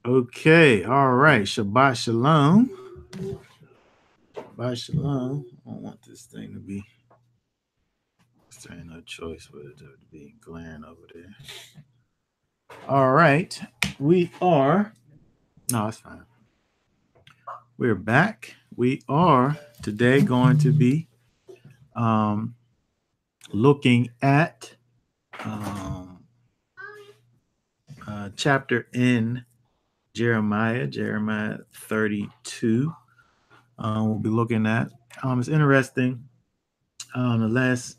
Okay, all right. Shabbat shalom. Shabbat shalom. I don't want this thing to be. There ain't no choice for it to be glaring over there. All right, we are. No, it's fine. We're back. We are today going to be um, looking at chapter in Jeremiah 32. We'll be looking at. It's interesting. The last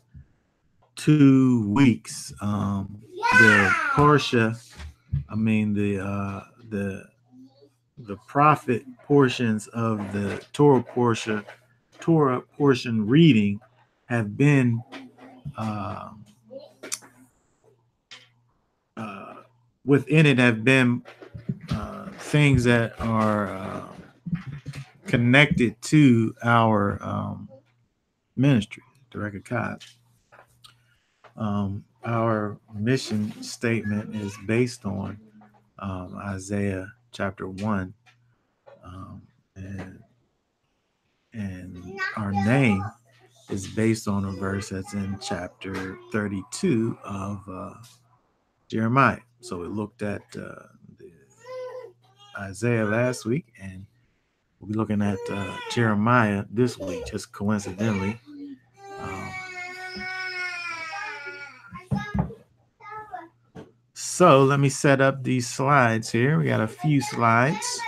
2 weeks, the Portia, I mean the prophet portions of the Torah portion reading have been uh, uh, within it have been things that are connected to our ministry, Direct Akkad. Our mission statement is based on Isaiah chapter 1, um, and our name is based on a verse that's in chapter 32 of Jeremiah. So we looked at Isaiah last week, and we'll be looking at Jeremiah this week, just coincidentally. Um, so let me set up these slides here. We got a few slides.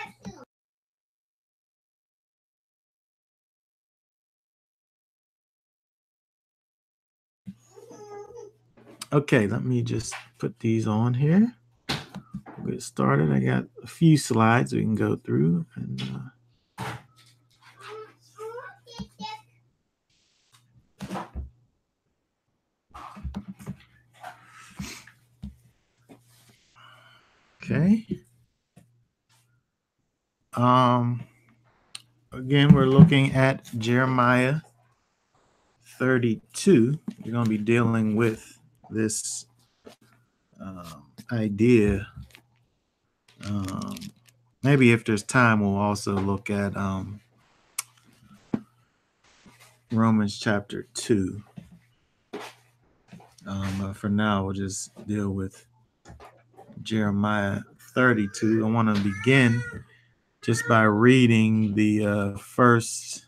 Okay, let me just put these on here. We'll get started. I got a few slides we can go through. And okay. Again, we're looking at Jeremiah 32. We're going to be dealing with this idea. Maybe if there's time, we'll also look at Romans chapter 2. But for now, we'll just deal with Jeremiah 32. I want to begin just by reading the first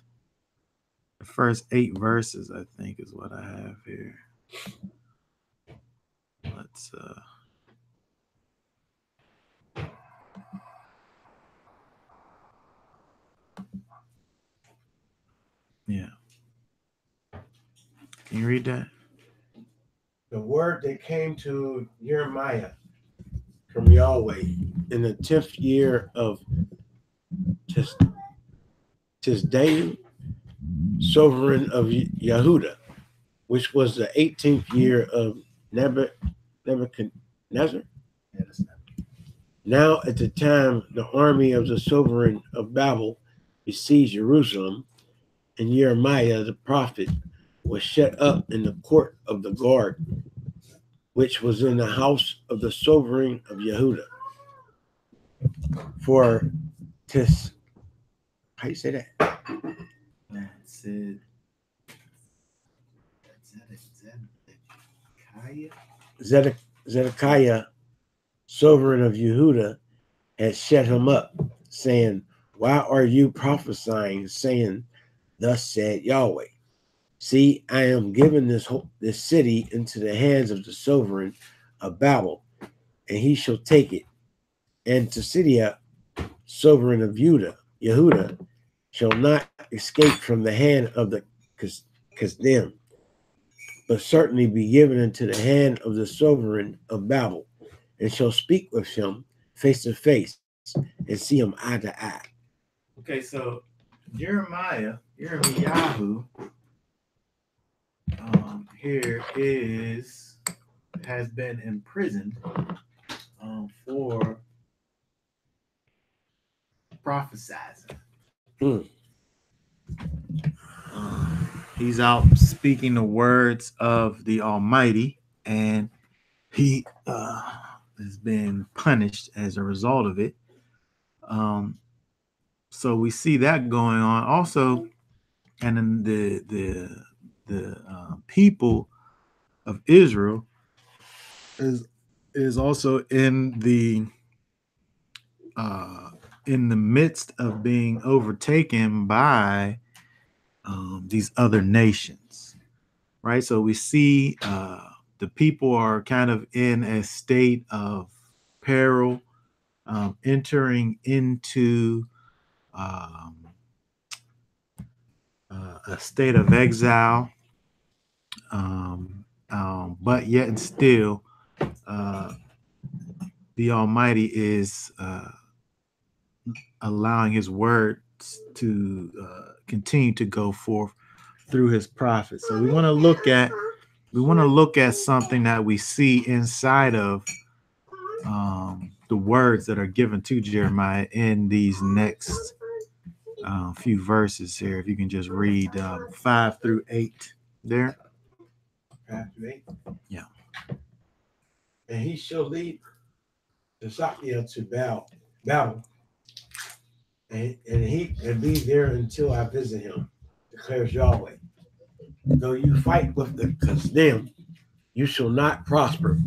8 verses, I think is what I have here. Let's yeah. Can you read that? The word that came to Jeremiah from Yahweh in the 10th year of Tisdaim, sovereign of Yehuda, which was the 18th year of Nebuchadnezzar. Now at the time the army of the sovereign of Babel besieged Jerusalem, and Jeremiah the prophet was shut up in the court of the guard, which was in the house of the sovereign of Yehuda. For tis, how you say that? That's it. Zedekiah, sovereign of Yehuda, had shut him up, saying, "Why are you prophesying, saying, Thus said Yahweh? See, I am giving this city into the hands of the sovereign of Babel, and he shall take it. And Tesidia, sovereign of Yehuda, shall not escape from the hand of the Kasdim, but certainly be given into the hand of the sovereign of Babel, and shall speak with him face to face, and see him eye to eye." Okay, so Jeremiah, here has been imprisoned for prophesizing. He's out speaking the words of the Almighty, and he has been punished as a result of it. So we see that going on also, and then the people of Israel is also uh, in the midst of being overtaken by these other nations, right? So we see the people are kind of in a state of peril, entering into um, a state of exile, but yet and still, uh, the Almighty is allowing His word to continue to go forth through His prophets. So we want to look at something that we see inside of the words that are given to Jeremiah in these next few verses here. If you can just read 5 through 8 there. 5 through 8. Yeah. And he shall lead the Sakia to battle, and be there until I visit him, declares Yahweh. Though you fight with the condemned, you shall not prosper.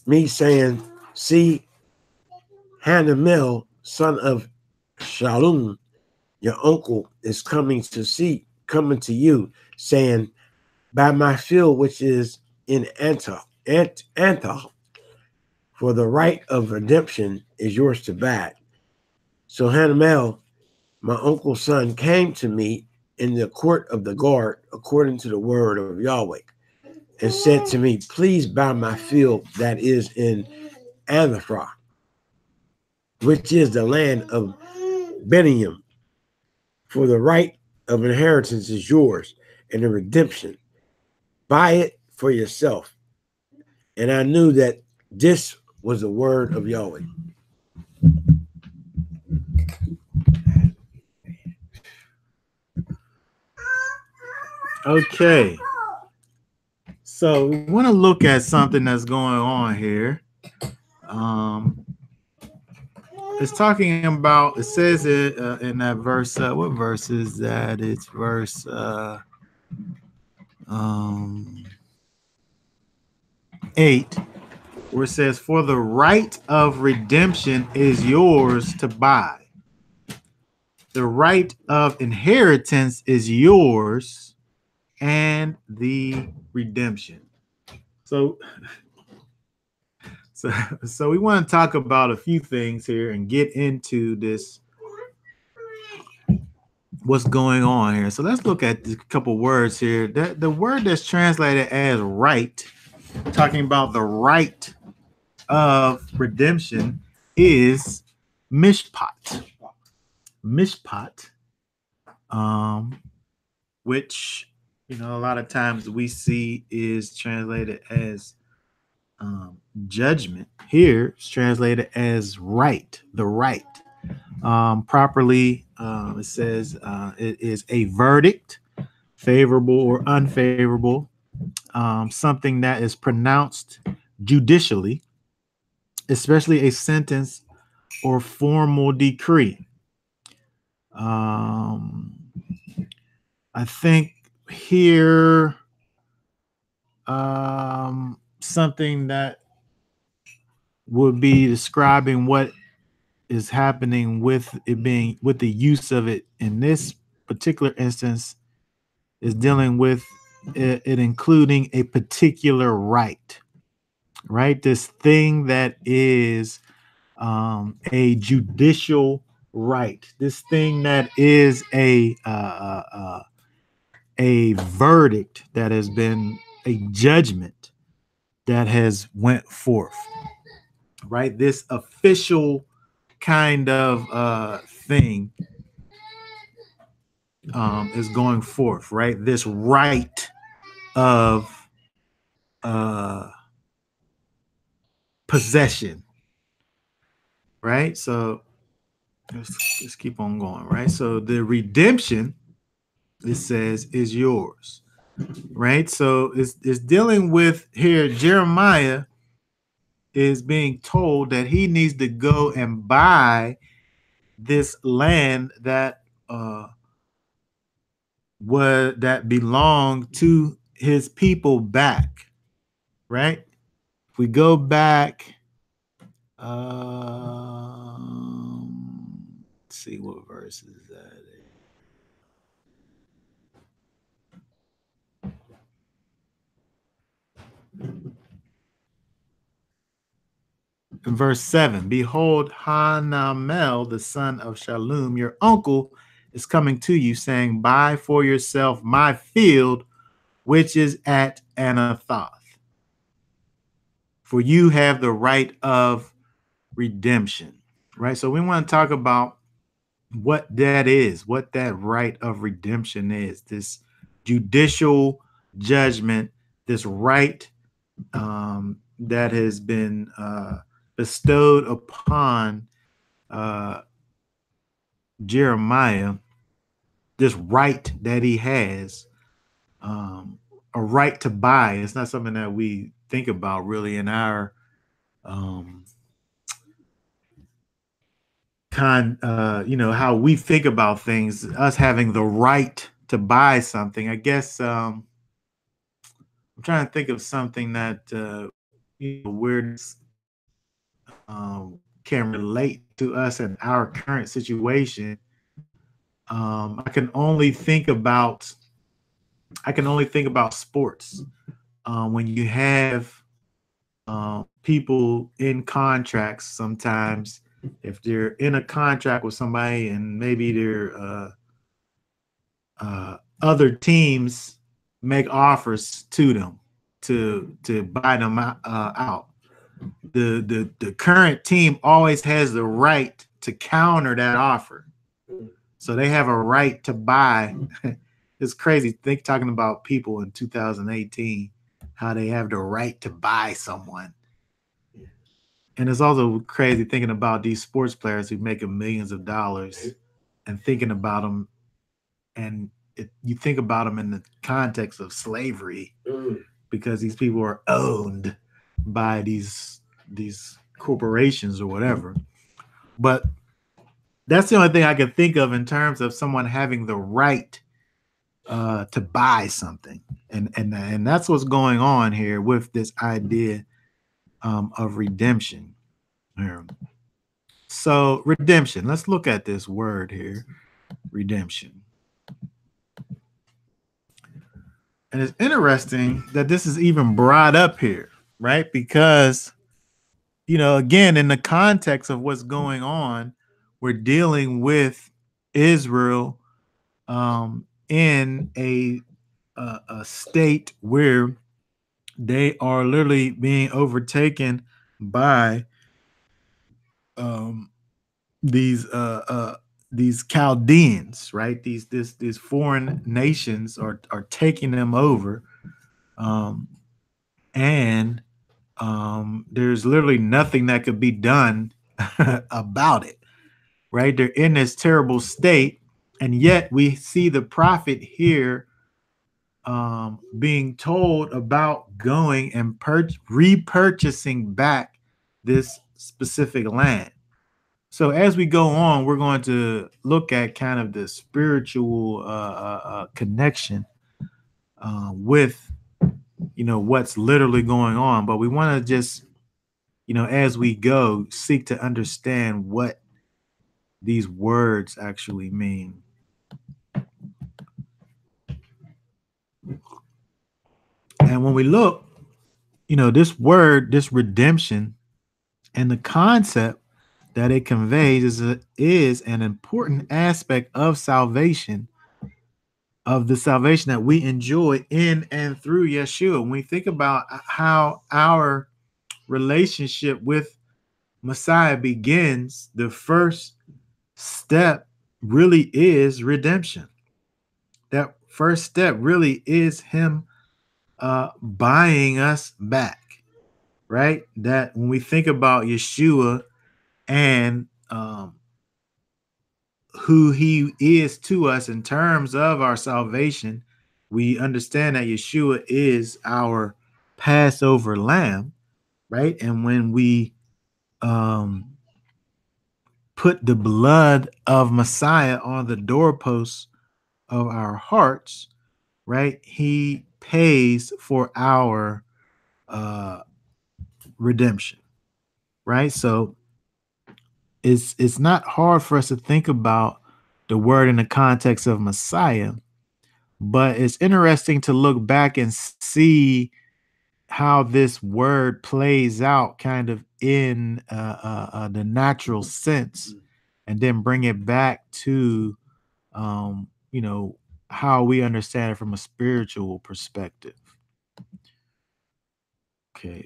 Me saying, see, Hanamel, son of Shalom, your uncle, is coming to you, saying, by my field which is in Antah, for the right of redemption is yours to buy. So Hanamel, my uncle's son, came to me in the court of the guard, according to the word of Yahweh, and said to me, please buy my field that is in Anaphra, which is the land of Beniam, for the right of inheritance is yours, and the redemption. Buy it for yourself. And I knew that this was the word of Yahweh. Okay. So we want to look at something that's going on here. It's talking about, it says it in that verse, what verse is that? It's verse 8, where it says, for the right of redemption is yours to buy. The right of inheritance is yours, and the redemption. So we want to talk about a few things here and get into this, what's going on here. So let's look at a couple words here. The word that's translated as right, talking about the right of redemption, is mishpat. Mishpat, which, you know, a lot of times we see is translated as judgment. Here it's translated as right, the right. Properly, it says it is a verdict, favorable or unfavorable, something that is pronounced judicially, especially a sentence or formal decree. I think here something that would be describing what is happening with it being, with the use of it in this particular instance, is dealing with it including a particular right, this thing that is a judicial right, this thing that is a verdict that has been a judgment that has went forth, right? This official kind of thing is going forth, right? This right of possession, right? So let's keep on going, right? So the redemption, it says, is yours, right? So it's dealing with here, Jeremiah is being told that he needs to go and buy this land that that belonged to his people back, right? If we go back, let's see what verse is that. In verse 7, behold, Hanamel, the son of Shalom, your uncle, is coming to you, saying, buy for yourself my field, which is at Anathoth. For you have the right of redemption. Right? So we want to talk about what that is, what that right of redemption is, this judicial judgment, this right that has been bestowed upon Jeremiah, this right that he has, a right to buy. It's not something that we think about really in our how we think about things, us having the right to buy something. I guess I'm trying to think of something that where can relate to us in our current situation. I can only think about sports. When you have people in contracts, sometimes if they're in a contract with somebody and maybe they're other teams make offers to them to buy them out. The current team always has the right to counter that offer, so they have a right to buy. It's crazy. Think talking about people in 2018, how they have the right to buy someone. And it's also crazy thinking about these sports players who make millions of dollars and thinking about them, and you think about them in the context of slavery, because these people are owned by these corporations or whatever. But that's the only thing I can think of in terms of someone having the right to buy something, and that's what's going on here with this idea of redemption. Here. So redemption. Let's look at this word here, redemption. And it's interesting that this is even brought up here, right? Because, again, in the context of what's going on, we're dealing with Israel in a state where they are literally being overtaken by these Chaldeans, right? These foreign nations are taking them over, and there's literally nothing that could be done about it, right? They're in this terrible state, and yet we see the prophet here being told about going and repurchasing back this specific land. So as we go on, we're going to look at kind of the spiritual connection with what's literally going on. But we want to just as we go, seek to understand what these words actually mean. And when we look, this word, this redemption, and the concept that it conveys is an important aspect of salvation, of the salvation that we enjoy in and through Yeshua. When we think about how our relationship with Messiah begins, the first step really is redemption. That first step really is him buying us back, right? That when we think about Yeshua and who he is to us in terms of our salvation, we understand that Yeshua is our Passover lamb, right? And when we put the blood of Messiah on the doorposts of our hearts, right? He pays for our redemption, right? So it's not hard for us to think about the word in the context of Messiah, but it's interesting to look back and see how this word plays out kind of in the natural sense, and then bring it back to you know, how we understand it from a spiritual perspective. Okay,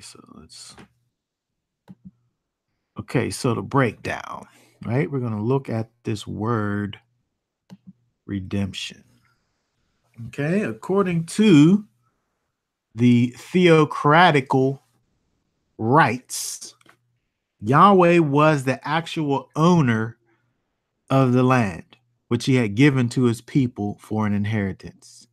so the breakdown, right? We're going to look at this word redemption. Okay, according to the theocratical rights, Yahweh was the actual owner of the land, which he had given to his people for an inheritance.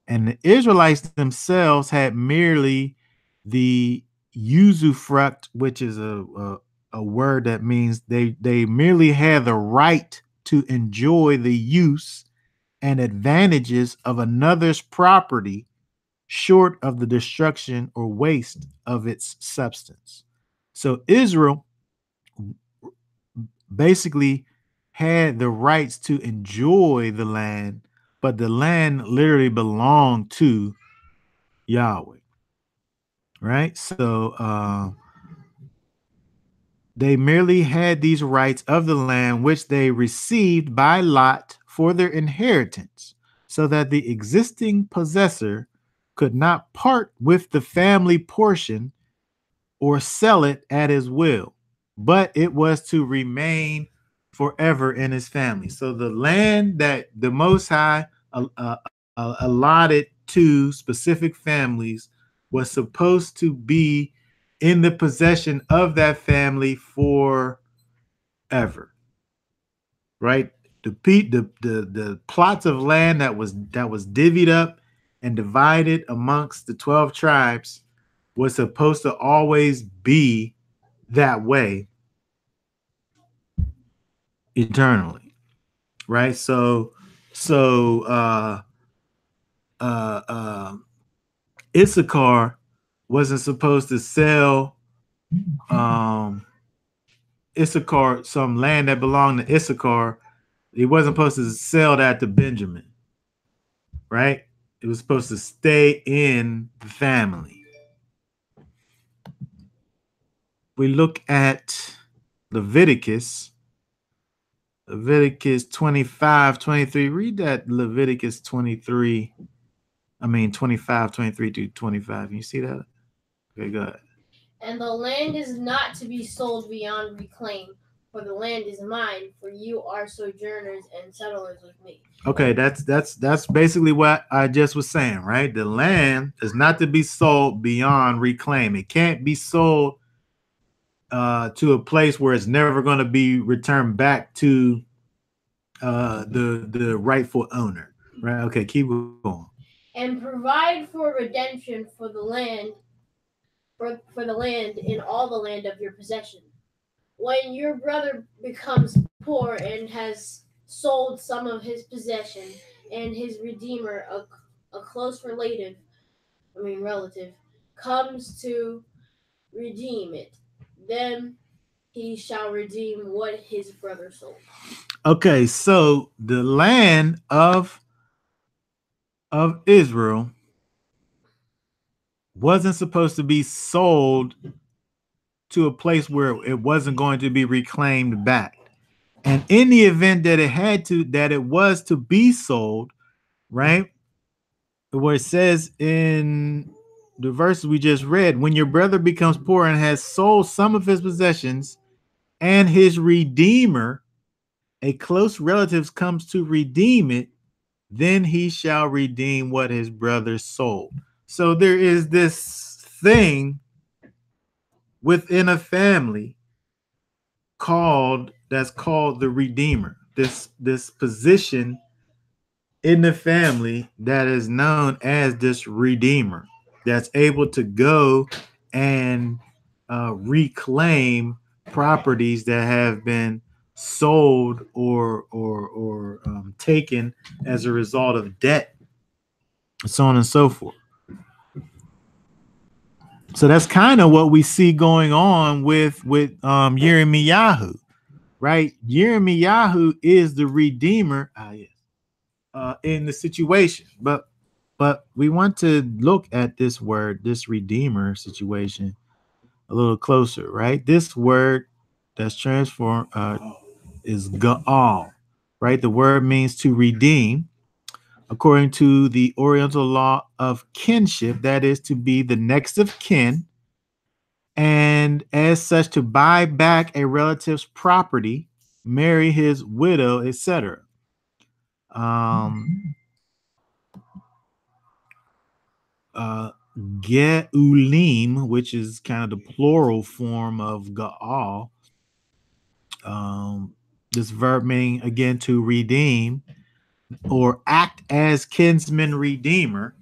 And the Israelites themselves had merely the usufruct, which is a word that means they merely had the right to enjoy the use and advantages of another's property, short of the destruction or waste of its substance. So Israel basically had the rights to enjoy the land, but the land literally belonged to Yahweh, right? So they merely had these rights of the land which they received by lot for their inheritance, so that the existing possessor could not part with the family portion or sell it at his will, but it was to remain forever in his family. So the land that the Most High allotted to specific families was supposed to be in the possession of that family forever, right? The plots of land that was divvied up and divided amongst the 12 tribes was supposed to always be that way eternally, right? So uh uh Issachar wasn't supposed to sell Issachar some land that belonged to Issachar. He wasn't supposed to sell that to Benjamin, right? It was supposed to stay in the family. We look at Leviticus 25:23. Read that Leviticus 25:23 to 25. Can you see that? Okay, go ahead. And the land is not to be sold beyond reclaim, for the land is mine, for you are sojourners and settlers with me. Okay, that's basically what I just was saying, right? The land is not to be sold beyond reclaim. It can't be sold to a place where it's never going to be returned back to the rightful owner, right? Okay, keep going. And provide for redemption for the land, for the land in all the land of your possession. When your brother becomes poor and has sold some of his possession, and his redeemer, a close relative, comes to redeem it, then he shall redeem what his brother sold. Okay, so the land of Israel wasn't supposed to be sold to a place where it wasn't going to be reclaimed back. And in the event that it was to be sold, right? Where it says in the verses we just read, when your brother becomes poor and has sold some of his possessions, and his redeemer, a close relative, comes to redeem it, then he shall redeem what his brother sold. So there is this thing within a family called the redeemer. This position in the family that is known as this redeemer, that's able to go and reclaim properties that have been sold or taken as a result of debt, so on and so forth. So that's kind of what we see going on with Yirmiyahu, right? Yirmiyahu is the redeemer in the situation, but we want to look at this word, this redeemer situation, a little closer, right? This word that's transformed is Gaal, right? The word means to redeem. According to the Oriental law of kinship, that is to be the next of kin, and as such to buy back a relative's property, marry his widow, etc. Geulim, which is kind of the plural form of Gaal. This verb meaning again to redeem or act as kinsman redeemer.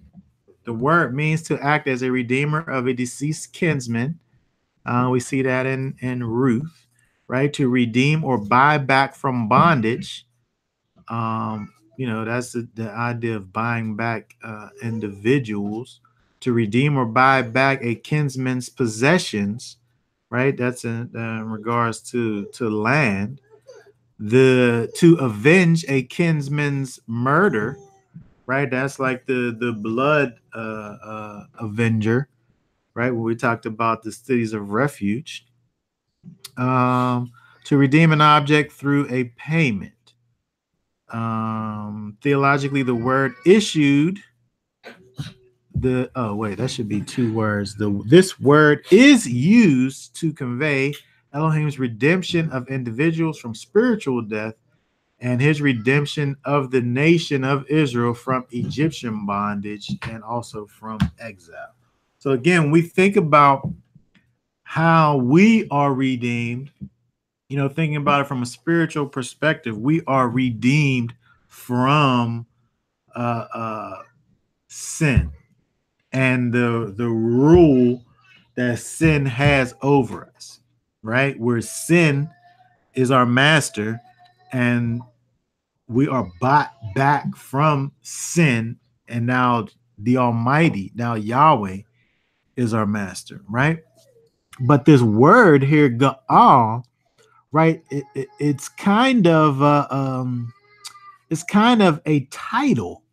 The word means to act as a redeemer of a deceased kinsman. We see that in Ruth, right? To redeem or buy back from bondage. That's the idea of buying back individuals. To redeem or buy back a kinsman's possessions, right? That's in regards to land. To avenge a kinsman's murder, right? That's like the blood avenger, right? Where we talked about the cities of refuge. To redeem an object through a payment. Theologically, the word issued. That should be two words. This word is used to convey Elohim's redemption of individuals from spiritual death and his redemption of the nation of Israel from Egyptian bondage and also from exile. So again, we think about how we are redeemed, thinking about it from a spiritual perspective. We are redeemed from sin and the rule that sin has over us, right? Where sin is our master and we are bought back from sin, and now the Almighty, now Yahweh, is our master, right? But this word here, Gaal, right? It's kind of a title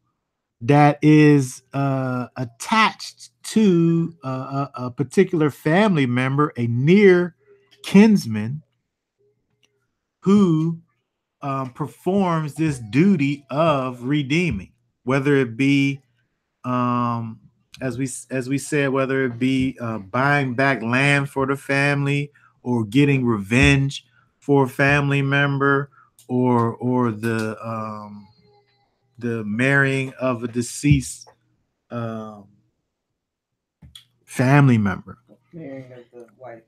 that is attached to a particular family member, a near kinsman who performs this duty of redeeming, whether it be as we said, whether it be buying back land for the family or getting revenge for a family member or the marrying of a deceased family member. Marrying of the wife.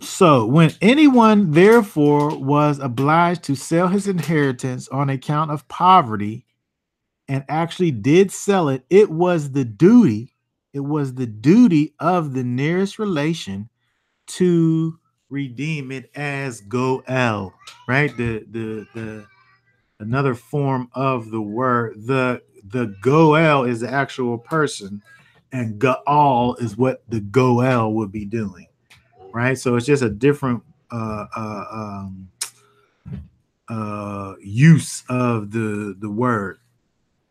So when anyone therefore was obliged to sell his inheritance on account of poverty and actually did sell it, it was the duty of the nearest relation to redeem it as goel, right? The another form of the word, the goel is the actual person, and gaal is what the goel would be doing. Right, so it's just a different use of the word.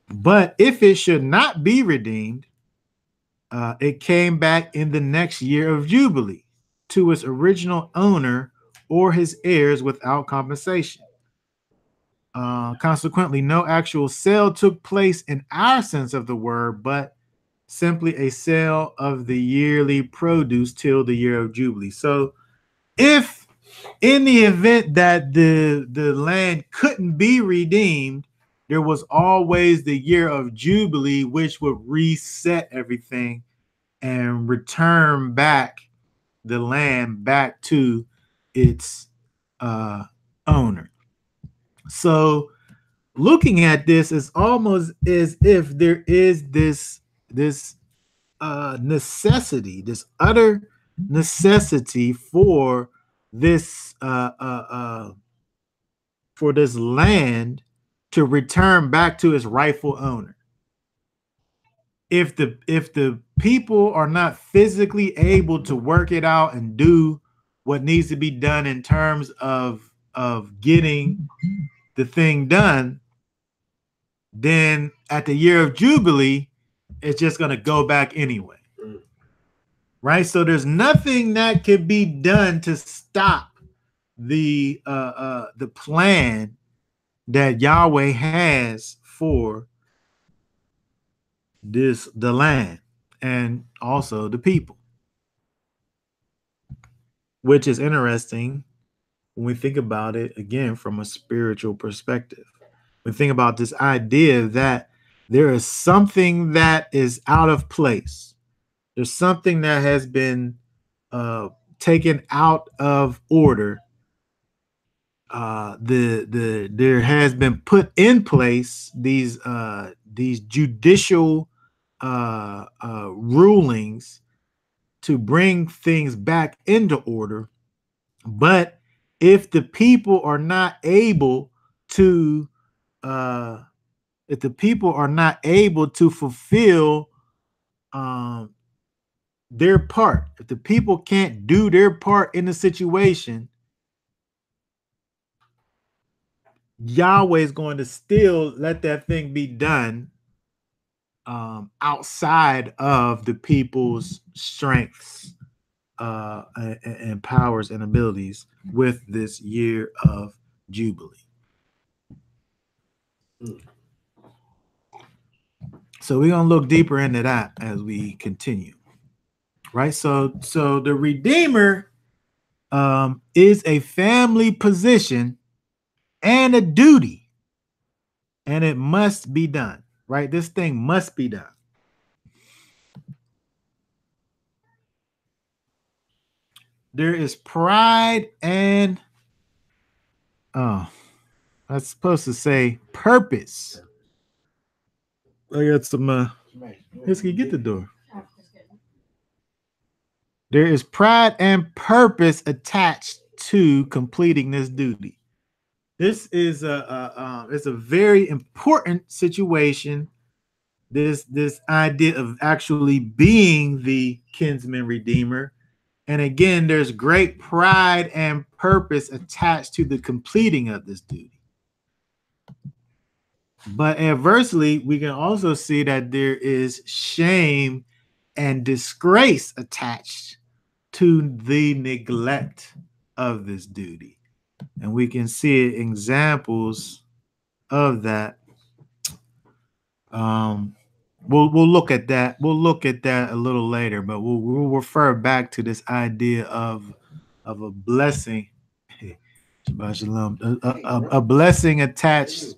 But if it should not be redeemed, it came back in the next year of Jubilee to its original owner or his heirs without compensation. Consequently, no actual sale took place in our sense of the word, but simply a sale of the yearly produce till the year of Jubilee. So if in the event that the land couldn't be redeemed, there was always the year of Jubilee, which would reset everything and return back the land back to its owner. So looking at this, it's almost as if there is this necessity, this utter necessity for this for this land to return back to its rightful owner. If the people are not physically able to work it out and do what needs to be done in terms of getting the thing done, then at the year of Jubilee, it's just going to go back anyway. Right? So there's nothing that could be done to stop the plan that Yahweh has for the land and also the people, which is interesting when we think about it again from a spiritual perspective. We think about this idea that there is something that is out of place. There's something that has been taken out of order. There has been put in place these judicial rulings to bring things back into order. But if the people are not able to fulfill their part, if the people can't do their part in the situation, Yahweh is going to still let that thing be done outside of the people's strengths and powers and abilities with this year of Jubilee. So we're going to look deeper into that as we continue. Right? So the Redeemer is a family position and a duty, and it must be done. Right? This thing must be done. There is pride and that's supposed to say purpose. I got some let's get the door. There is pride and purpose attached to completing this duty. This is it's a very important situation. This idea of actually being the kinsman redeemer. And again, there's great pride and purpose attached to the completing of this duty. But adversely, we can also see that there is shame and disgrace attached to the neglect of this duty. And we can see examples of that. We'll look at that. We'll look at that a little later, but we'll refer back to this idea of a blessing, a blessing attached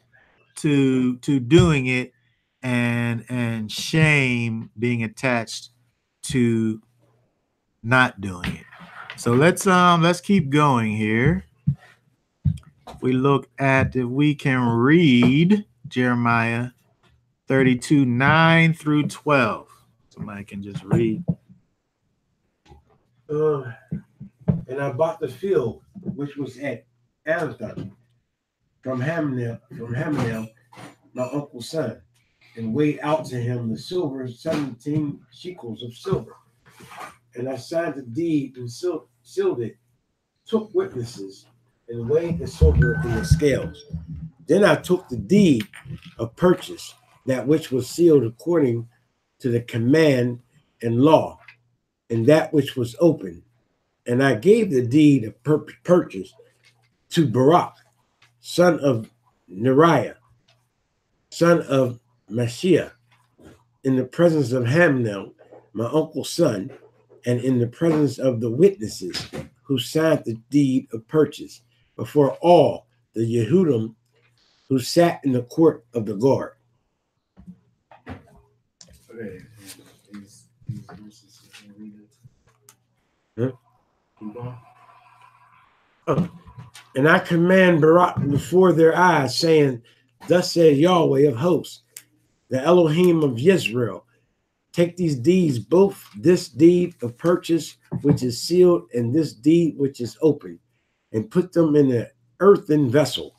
to doing it, and shame being attached to not doing it. So let's keep going here. If we can read Jeremiah 32, 9 through 12. Somebody can just read. And I bought the field which was at Anathon from Hananel, my uncle's son, and weighed out to him the silver, 17 shekels of silver. And I signed the deed and sealed it, took witnesses, and weighed the silver in the scales. Then I took the deed of purchase, that which was sealed according to the command and law, and that which was open. And I gave the deed of purchase to Barak, son of Neriah, son of Messiah, in the presence of Hananel, my uncle's son, and in the presence of the witnesses who signed the deed of purchase, before all the Yehudim who sat in the court of the guard. Okay. And I command Barak before their eyes, saying, Thus says Yahweh of hosts, the Elohim of Israel, Take these deeds, both this deed of purchase, which is sealed, and this deed which is open, and put them in an earthen vessel,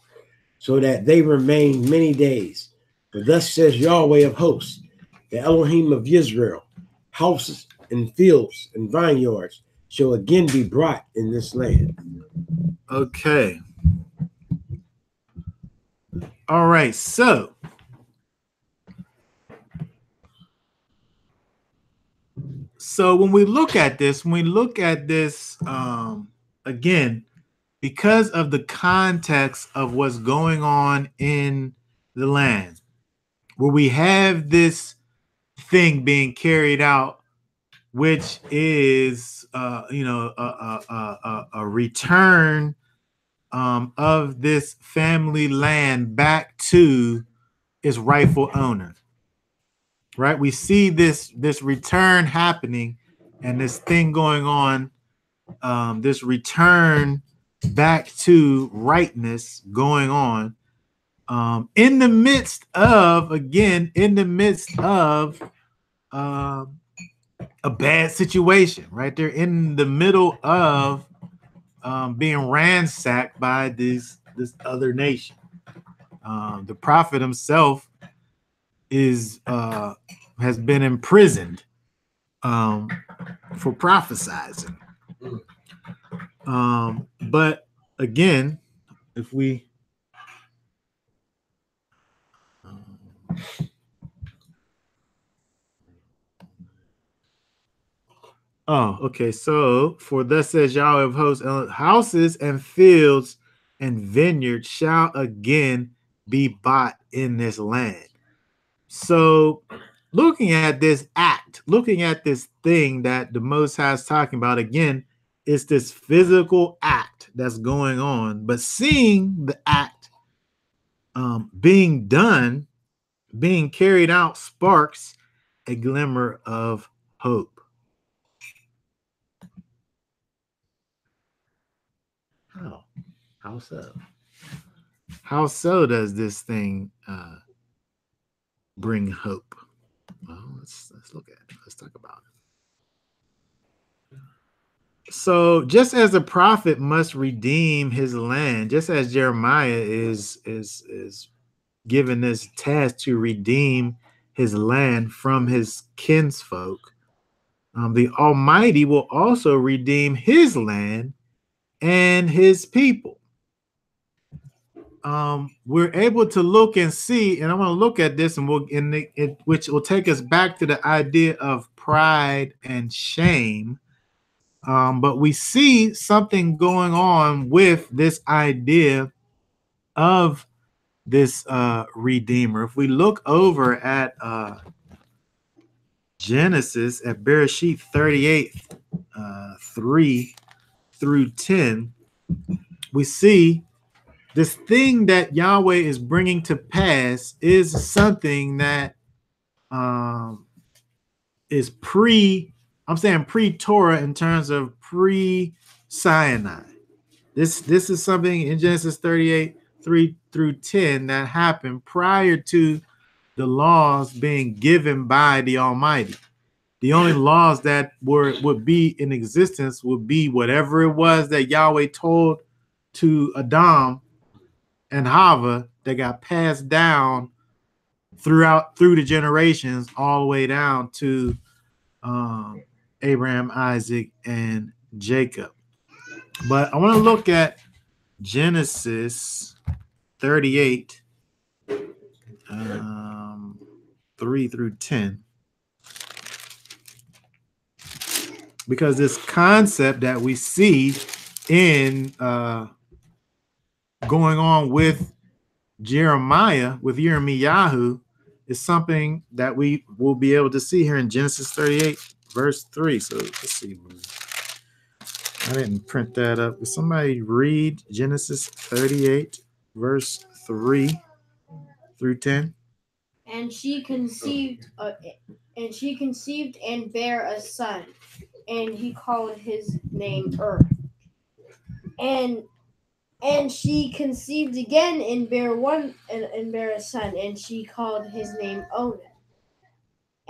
so that they remain many days. For thus says Yahweh of hosts, the Elohim of Israel, houses and fields and vineyards shall again be brought in this land. Okay. All right. So when we look at this, again, because of the context of what's going on in the land, where we have this thing being carried out, which is, a return of this family land back to its rightful owner. Right? We see this return happening, and this thing going on. This return back to rightness going on, in the midst of a bad situation, right? They're in the middle of being ransacked by this other nation. The prophet himself has been imprisoned for prophesizing. But again, if we okay. So, for thus says Yahweh of hosts, houses and fields and vineyards shall again be bought in this land. So, looking at this act, looking at this thing that the Most High is talking about, again, it's this physical act that's going on, but seeing the act being done, being carried out, sparks a glimmer of hope. How so? How so does this thing bring hope? Well, let's look at it. Let's talk about it. So, just as a prophet must redeem his land, just as Jeremiah is given this task to redeem his land from his kinsfolk, the Almighty will also redeem his land and his people. We're able to look and see, and I want to look at this, and which will take us back to the idea of pride and shame. But we see something going on with this idea of this Redeemer. If we look over at Genesis, at Bereshit 38, 3 through 10, we see this thing that Yahweh is bringing to pass is something that is pre-Torah in terms of pre-Sinai. This is something in Genesis 38, 3 through 10 that happened prior to the laws being given by the Almighty. The only laws that would be in existence would be whatever it was that Yahweh told to Adam and Hava that got passed down through the generations, all the way down to Abraham, Isaac, and Jacob. But I want to look at Genesis 38, 3 through 10. Because this concept that we see in going on with Jeremiah, with Yirmiyahu, is something that we will be able to see here in Genesis 38, verse 3. So let's see. I didn't print that up. Can somebody read Genesis 38, verse 3 through 10? And she conceived and bare a son, and he called his name And she conceived again and bare a son, and she called his name Onan.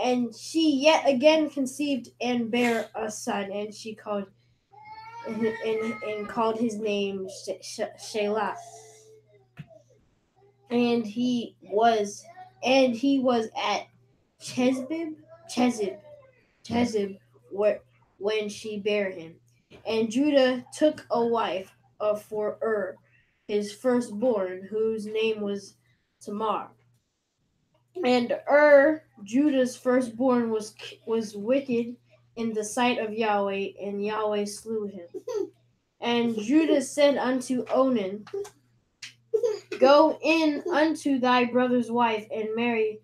And she yet again conceived and bare a son, and she called and called his name Shelah. And he was at Chezib, Chezib, Chezib, where when she bare him. And Judah took a wife for his firstborn, whose name was Tamar. And Judah's firstborn, was wicked in the sight of Yahweh, and Yahweh slew him. And Judah said unto Onan, Go in unto thy brother's wife, and marry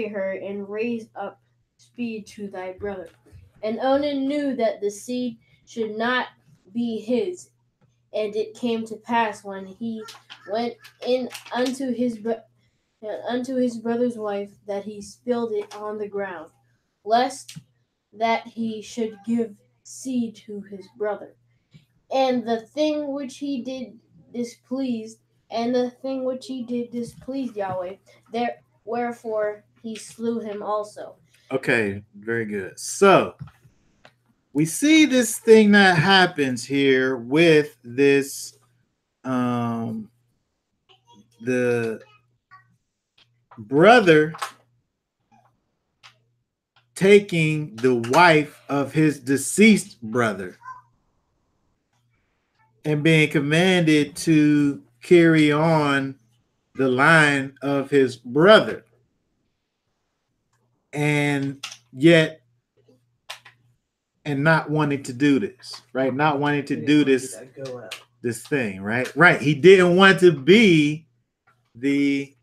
her, and raise up speed to thy brother. And Onan knew that the seed should not be his. And it came to pass, when he went in unto his brother's wife, that he spilled it on the ground, lest that he should give seed to his brother. And the thing which he did displeased Yahweh, wherefore he slew him also. Okay, very good. So we see this thing that happens here with this the brother taking the wife of his deceased brother and being commanded to carry on the line of his brother, and yet not wanting to do this, right? Not wanting to do this thing, right? Right. He didn't want to be the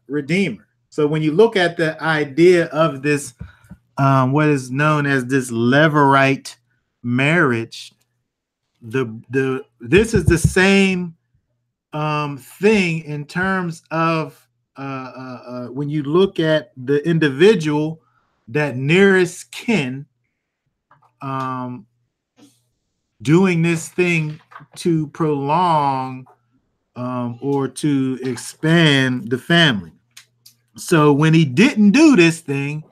redeemer. So when you look at the idea of this, what is known as this Levirate marriage, this is the same thing in terms of when you look at the individual that nearest kin doing this thing to prolong or to expand the family. So when he didn't do this thing,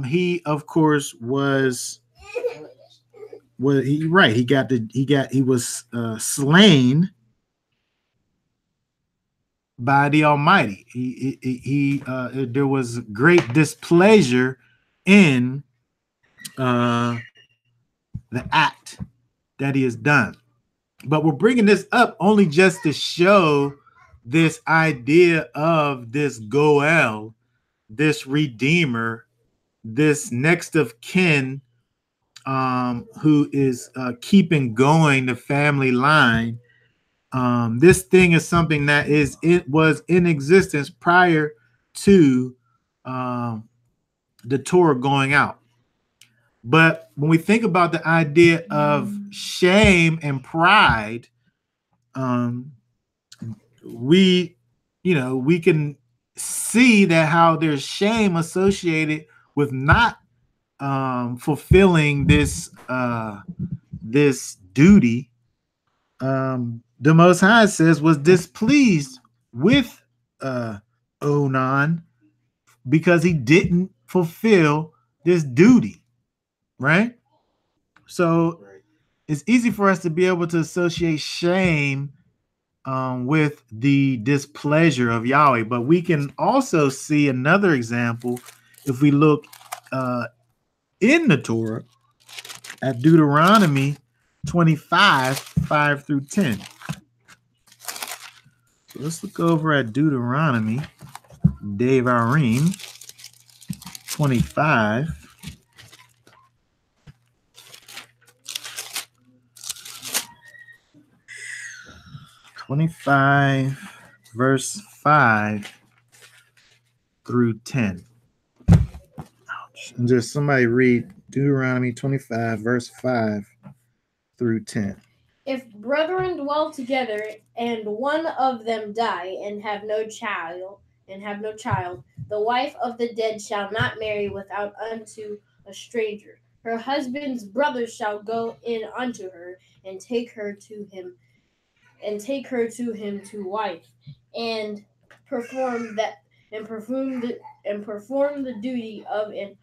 he of course was he was slain by the Almighty. There was great displeasure in the act that he has done. But we're bringing this up only just to show this idea of this Goel, this redeemer, this next of kin, who is keeping going the family line. This thing is something that was in existence prior to the Torah going out. But when we think about the idea of shame and pride, we can see that how there's shame associated with not fulfilling this duty. The Most High says was displeased with Onan because he didn't fulfill this duty, right? So it's easy for us to be able to associate shame with the displeasure of Yahweh, but we can also see another example if we look in the Torah at Deuteronomy 25, 5 through 10. So let's look over at Deuteronomy, Devarim 25. Verse 5 through 10. Ouch. And just somebody read Deuteronomy 25, verse 5 through 10. If brethren dwell together, and one of them die, and have no child, the wife of the dead shall not marry without unto a stranger. Her husband's brother shall go in unto her, and take her to him to wife, and perform and perform the duty of a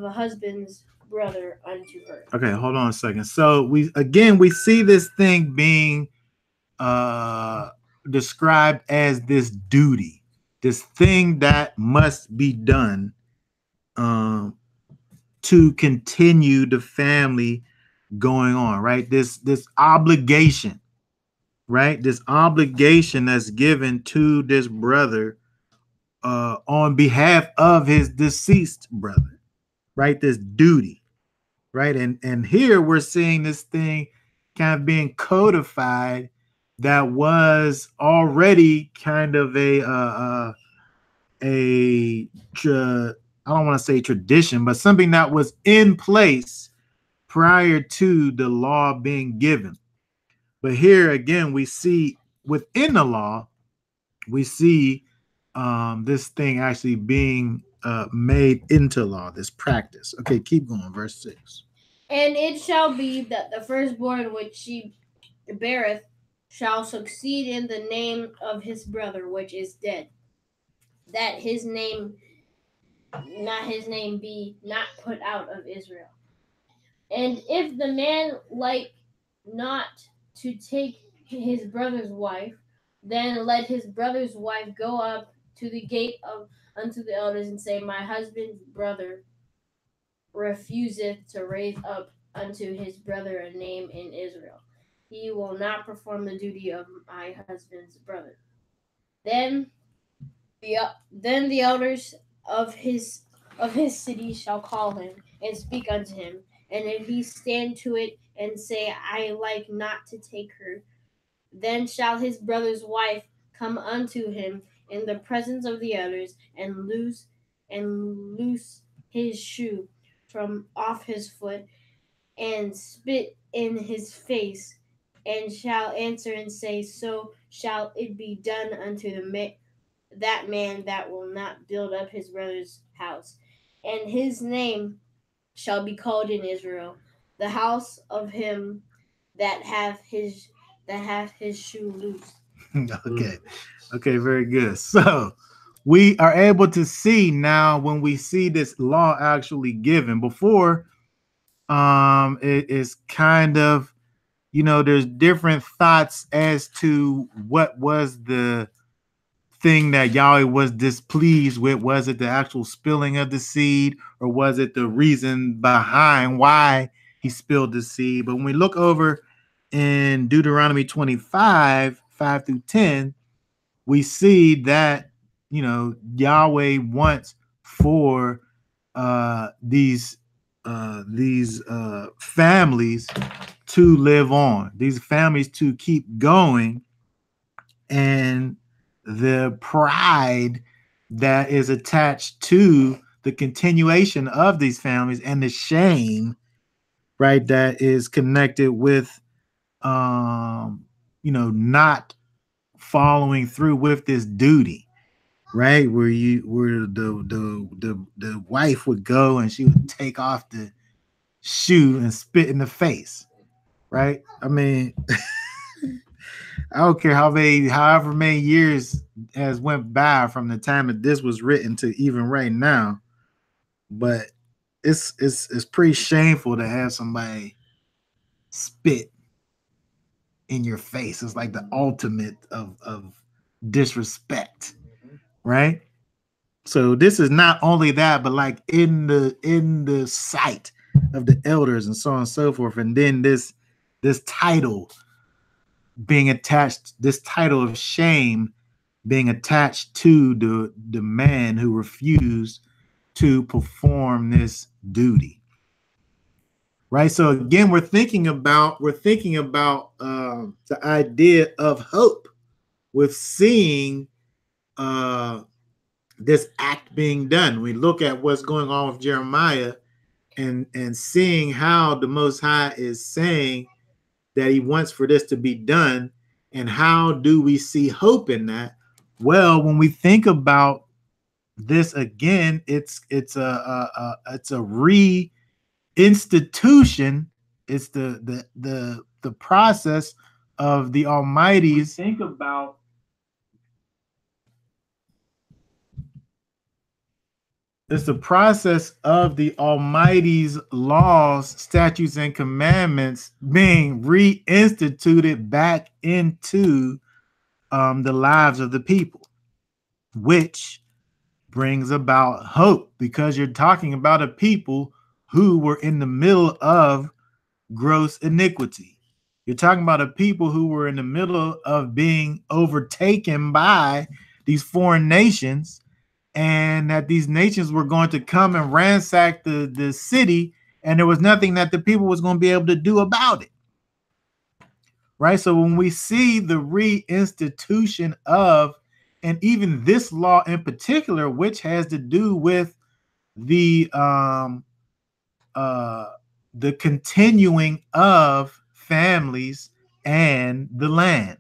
husband's brother unto her. Okay, hold on a second. So we see this thing being described as this duty, this thing that must be done to continue the family going on, right? This obligation, right? This obligation that's given to this brother on behalf of his deceased brother, right? This duty, right? And here we're seeing this thing kind of being codified that was already kind of I don't want to say tradition, but something that was in place prior to the law being given. But here again, we see within the law, we see this thing actually being made into law, this practice. Okay, keep going, verse 6. And it shall be that the firstborn which she beareth shall succeed in the name of his brother which is dead, that his name be not put out of Israel. And if the man like not to take his brother's wife, then let his brother's wife go up to the gate unto the elders and say, my husband's brother refuseth to raise up unto his brother a name in Israel. He will not perform the duty of my husband's brother. Then the elders of his city shall call him and speak unto him. And if he stand to it and say, I like not to take her, then shall his brother's wife come unto him in the presence of the elders and loose his shoe from off his foot and spit in his face, and shall answer and say, so shall it be done unto that man that will not build up his brother's house. And his name shall be called in Israel, the house of him that hath his shoe loose. Okay, very good. So we are able to see now when we see this law actually given. Before, it is kind of, there's different thoughts as to what was the thing that Yahweh was displeased with. Was it the actual spilling of the seed, or was it the reason behind why he spilled the seed? But when we look over in Deuteronomy 25, 5 through 10, we see that, Yahweh wants for these families to live on, these families to keep going, and the pride that is attached to the continuation of these families, and the shame, right, that is connected with not following through with this duty, right, where the wife would go and she would take off the shoe and spit in the face, right? I mean, I don't care however many years has went by from the time that this was written to even right now, but it's pretty shameful to have somebody spit in your face. It's like the ultimate of disrespect, right? So this is not only that, but like in the sight of the elders and so on and so forth. And then this title being attached, this title of shame being attached to the man who refused to perform this duty. Right. So again, we're thinking about the idea of hope with seeing this act being done. We look at what's going on with Jeremiah and seeing how the Most High is saying that he wants for this to be done. And how do we see hope in that? Well, when we think about this again, it's a reinstitution. It's the process of the Almighty's. Think about it's the process of the Almighty's laws, statutes, and commandments being reinstituted back into the lives of the people, which brings about hope, because you're talking about a people who were in the middle of gross iniquity. You're talking about a people who were in the middle of being overtaken by these foreign nations, and that these nations were going to come and ransack the city, and there was nothing that the people was going to be able to do about it. Right? So when we see the reinstitution of, and even this law in particular, which has to do with the continuing of families and the land,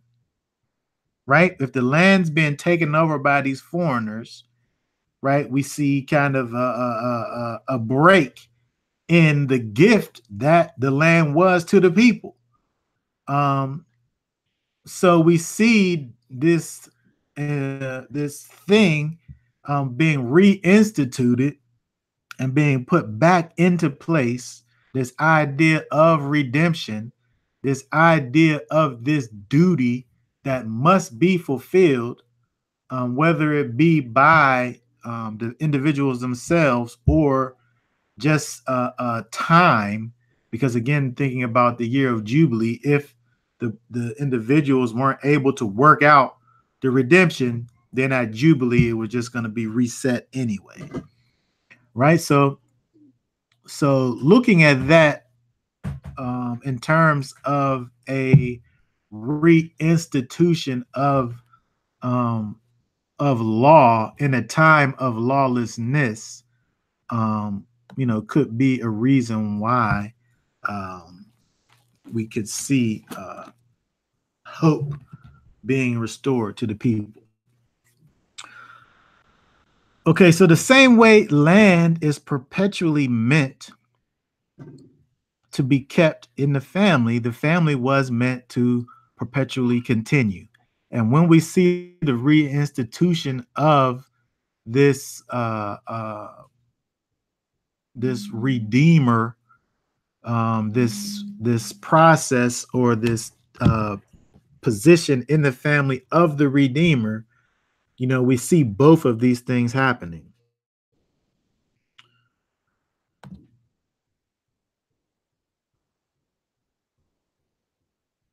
right? If the land's been taken over by these foreigners, right, we see kind of a break in the gift that the land was to the people. So we see this this thing being reinstituted and being put back into place, this idea of redemption, this idea of this duty that must be fulfilled, whether it be by the individuals themselves or just time. Because again, thinking about the year of Jubilee, if the individuals weren't able to work out the redemption, then at Jubilee, it was just going to be reset anyway. Right? So looking at that in terms of a reinstitution of law in a time of lawlessness, could be a reason why we could see hope being restored to the people. Okay, so the same way land is perpetually meant to be kept in the family was meant to perpetually continue. And when we see the reinstitution of this this redeemer, this process or this position in the family of the redeemer, we see both of these things happening.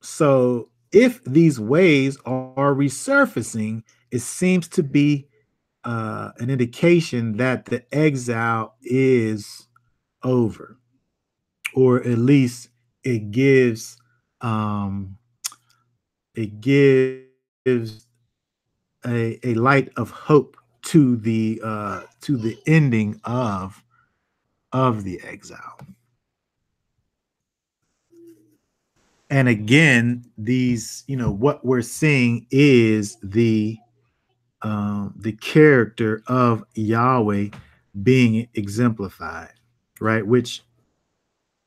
So if these waves are resurfacing, it seems to be an indication that the exile is over, or at least it gives a light of hope to the ending of the exile. And again, these, what we're seeing is the character of Yahweh being exemplified, right? Which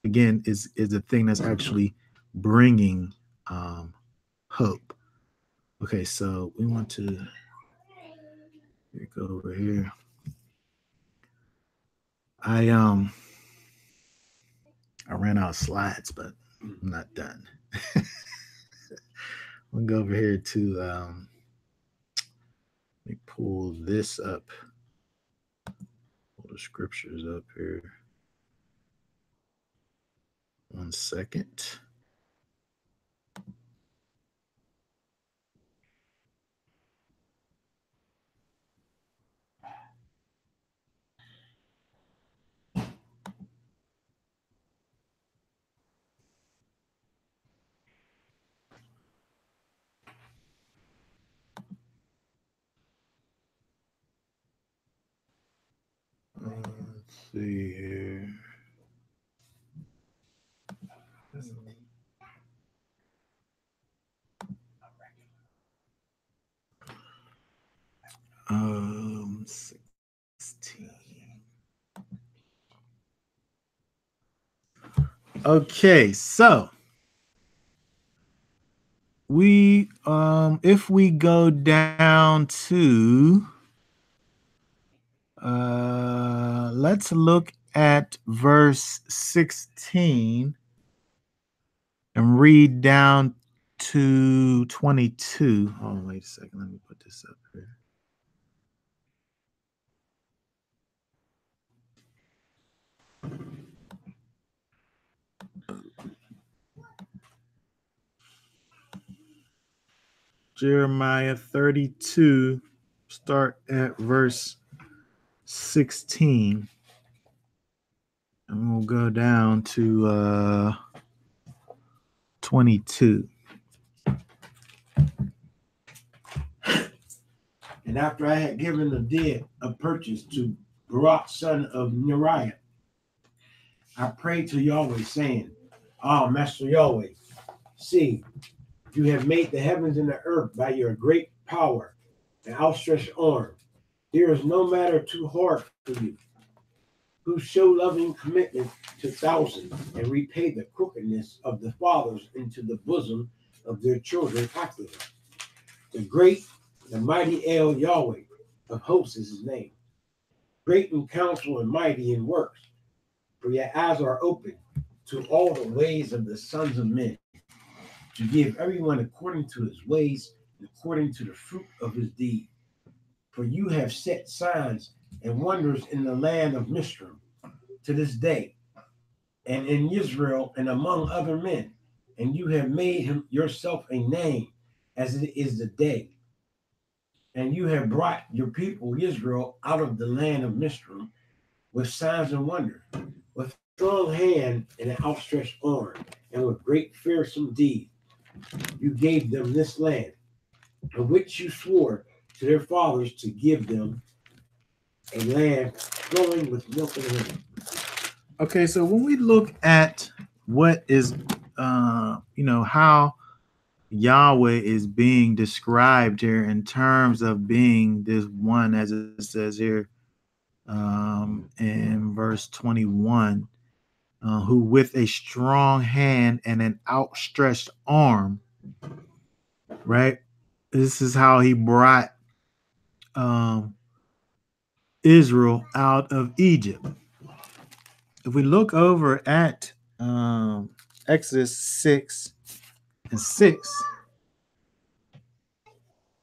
again is the thing that's actually bringing hope. Okay, so we want to go over here. I ran out of slides, but I'm not done. We'll go over here to let me pull this up. Pull the scriptures up here. 1 second. Let's see here. Um, 16. Okay, so we if we go down to let's look at verse 16 and read down to 22. Oh, wait a second. Let me put this up here. Jeremiah 32, start at verse 16. And we'll go down to 22. And after I had given the deed of purchase to Barak, son of Neriah, I prayed to Yahweh, saying, Ah, Master Yahweh, see, you have made the heavens and the earth by your great power and outstretched arm. There is no matter too hard for you, who show loving commitment to thousands and repay the crookedness of the fathers into the bosom of their children after them. The great, the mighty El Yahweh of hosts is his name. Great in counsel and mighty in works, for your eyes are open to all the ways of the sons of men, to give everyone according to his ways and according to the fruit of his deed. For you have set signs and wonders in the land of Mishram to this day, and in Israel and among other men, and you have made him yourself a name as it is the day. And you have brought your people Israel out of the land of Mishram with signs and wonders, with strong hand and an outstretched arm, and with great fearsome deed. You gave them this land, of which you swore to their fathers to give them a land flowing with milk and honey. Okay, so when we look at what is, how Yahweh is being described here in terms of being this one, as it says here in verse 21, who with a strong hand and an outstretched arm, right? This is how he brought Israel out of Egypt. If we look over at Exodus 6 and 6,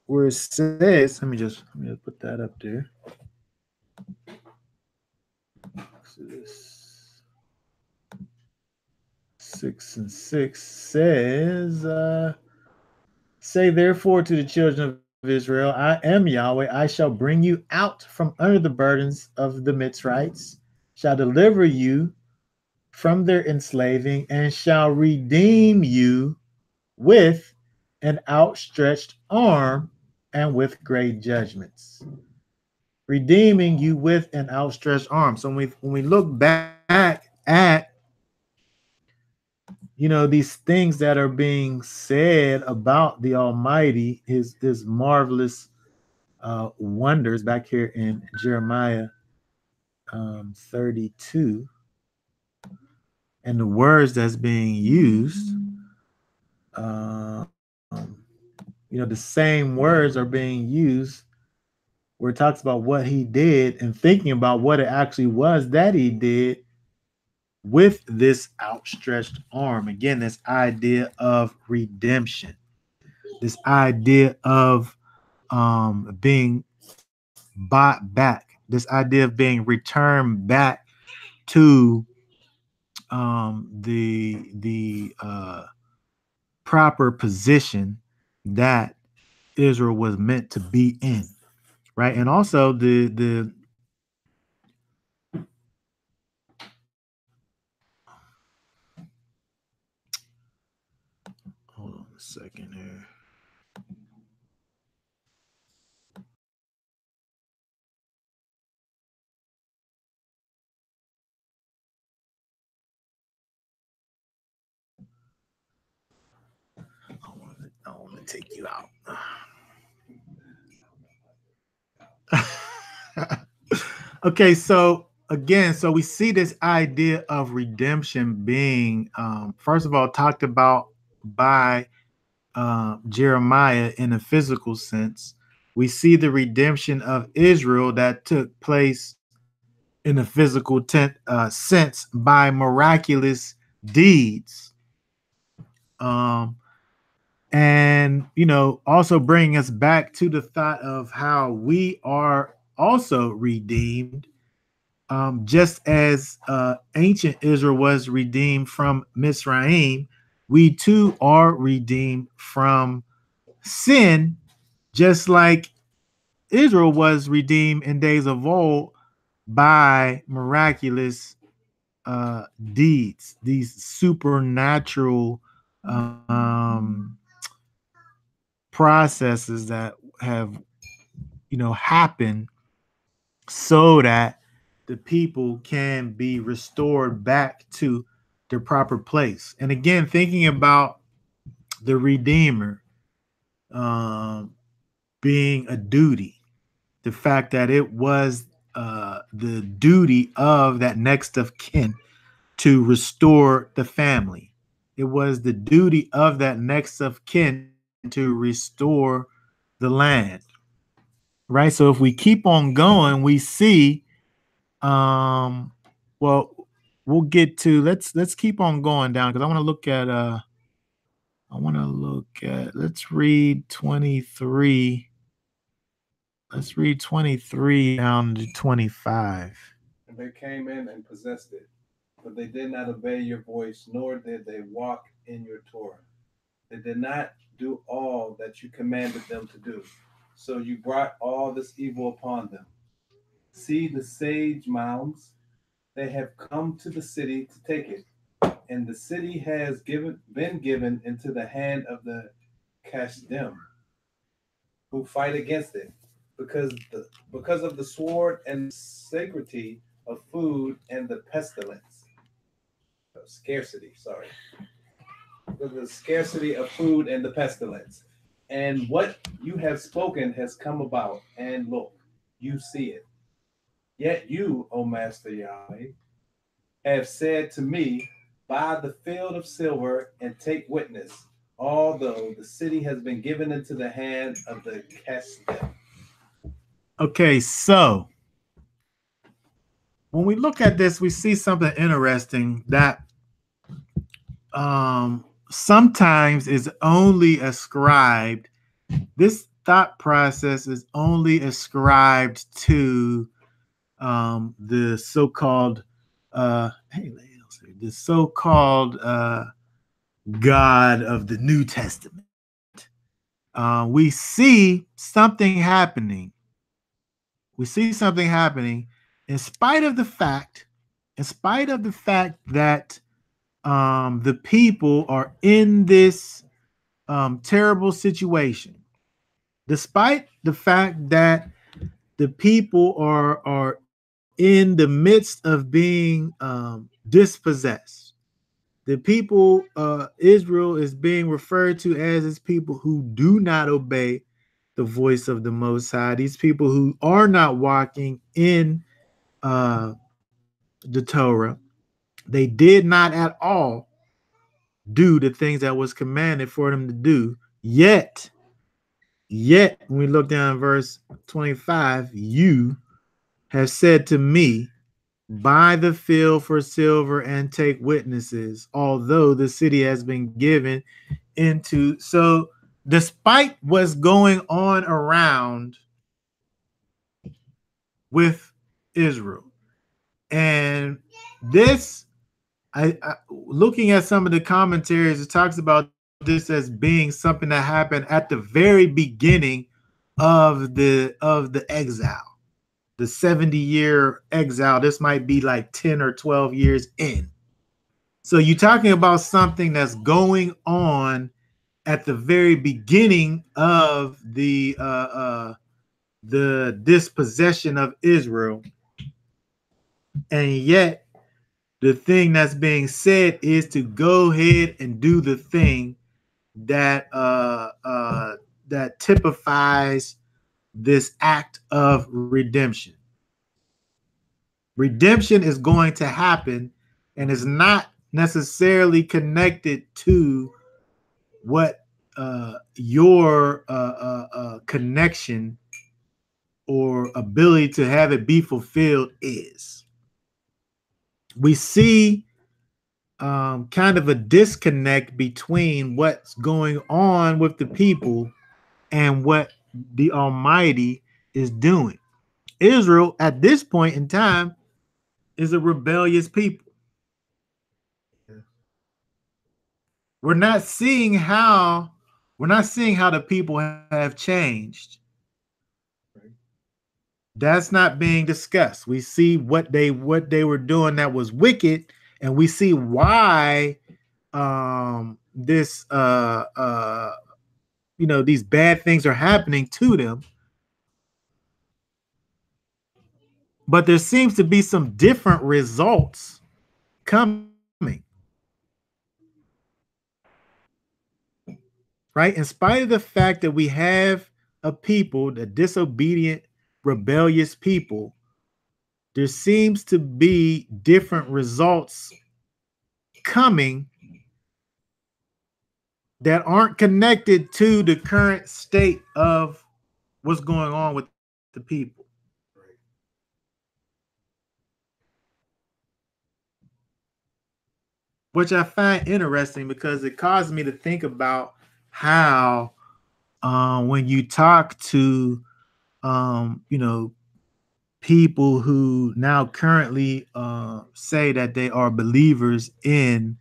where it says, let me just put that up there. Exodus 6 and 6 says, say therefore to the children of Israel, I am Yahweh, I shall bring you out from under the burdens of the Mitzrites, shall deliver you from their enslaving, and shall redeem you with an outstretched arm and with great judgments. Redeeming you with an outstretched arm. So when we look back at these things that are being said about the Almighty, his marvelous wonders back here in Jeremiah 32, and the words that's being used, the same words are being used where it talks about what he did and thinking about what it actually was that he did with this outstretched arm. Again, this idea of redemption, this idea of being bought back, this idea of being returned back to the proper position that Israel was meant to be in, right? And also the hold on a second here. I want to take you out. Okay, so again, so we see this idea of redemption being, first of all, talked about by Jeremiah in a physical sense, We see the redemption of Israel that took place in a physical sense by miraculous deeds. Um, and, also bringing us back to the thought of how we are also redeemed, just as ancient Israel was redeemed from Mizraim, we too are redeemed from sin, just like Israel was redeemed in days of old by miraculous deeds, these supernatural processes that have, happened so that the people can be restored back to their proper place. And again, thinking about the Redeemer um, being a duty, the fact that it was the duty of that next of kin to restore the family. It was the duty of that next of kin to restore the land. Right. So if we keep on going, we see well, we'll get to let's keep on going down because let's read 23. Let's read 23 down to 25. And they came in and possessed it, but they did not obey your voice, nor did they walk in your Torah. They did not do all that you commanded them to do. So you brought all this evil upon them. See the sage mounds. They have come to the city to take it, and the city has been given into the hand of the Kasdim, who fight against it, because of the sword and scarcity of food and the pestilence. Scarcity, sorry. The scarcity of food and the pestilence. And what you have spoken has come about, and look, you see it. Yet you, O Master Yahweh, have said to me, buy the field of silver and take witness, although the city has been given into the hand of the Kasdim. Okay, so when we look at this, we see something interesting that sometimes is only ascribed, this thought process is only ascribed to the so-called the so-called God of the New Testament. We see something happening. We see something happening in spite of the fact that the people are in this terrible situation, despite the fact that the people are in the midst of being dispossessed. The people, Israel is being referred to as his people who do not obey the voice of the Most High. These people who are not walking in the Torah. They did not at all do the things that was commanded for them to do. Yet, when we look down verse 25, you have said to me, buy the field for silver and take witnesses, although the city has been given into. So despite what's going on around with Israel, and this, I looking at some of the commentaries, it talks about this as being something that happened at the very beginning of the exile, the 70-year exile. This might be like 10 or 12 years in. So you're talking about something that's going on at the very beginning of the dispossession of Israel, and yet the thing that's being said is to go ahead and do the thing that that typifies this act of redemption. Redemption is going to happen and is not necessarily connected to what your connection or ability to have it be fulfilled is. We see kind of a disconnect between what's going on with the people and what the Almighty is doing. Israel, at this point in time, is a rebellious people. We're not seeing how the people have changed. That's not being discussed. We see what they were doing that was wicked, and we see why this these bad things are happening to them. But there seems to be some different results coming. Right? In spite of the fact that we have a people, the disobedient, rebellious people, there seems to be different results coming that aren't connected to the current state of what's going on with the people. Which I find interesting because it caused me to think about how when you talk to people who now currently say that they are believers in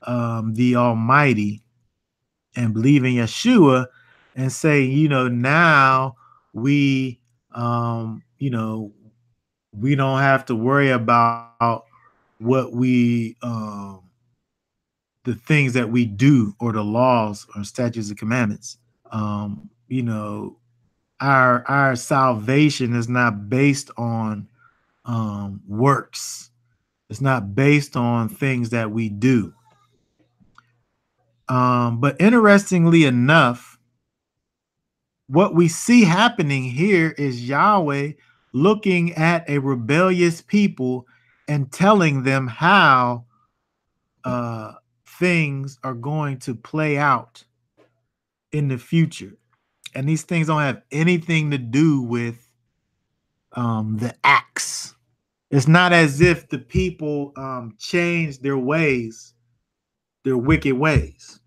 the Almighty and believe in Yeshua, and say, now we we don't have to worry about what the things that we do or the laws or statutes and commandments. Our salvation is not based on works. It's not based on things that we do. But interestingly enough, what we see happening here is Yahweh looking at a rebellious people and telling them how things are going to play out in the future. And these things don't have anything to do with the acts. It's not as if the people changed their ways, their wicked ways.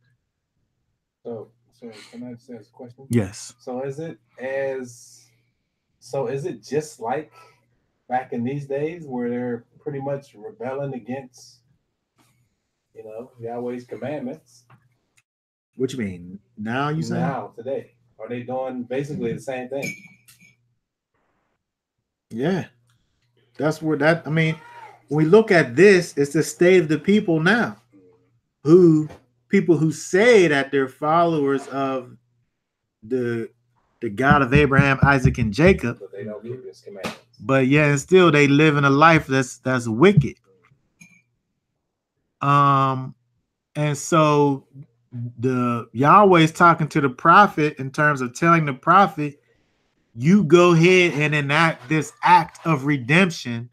So can I ask a question? Yes. So is it just like back in these days where they're pretty much rebelling against, Yahweh's commandments? What you mean? Now you saying? Now, today. Are they doing basically the same thing? Yeah. That's where when we look at this, it's the state of the people now. People who say that they're followers of the God of Abraham, Isaac, and Jacob. But they don't keep his commandments. But yeah, and still they live in a life that's wicked. And so the Yahweh is talking to the prophet in terms of telling the prophet, you go ahead and enact this act of redemption.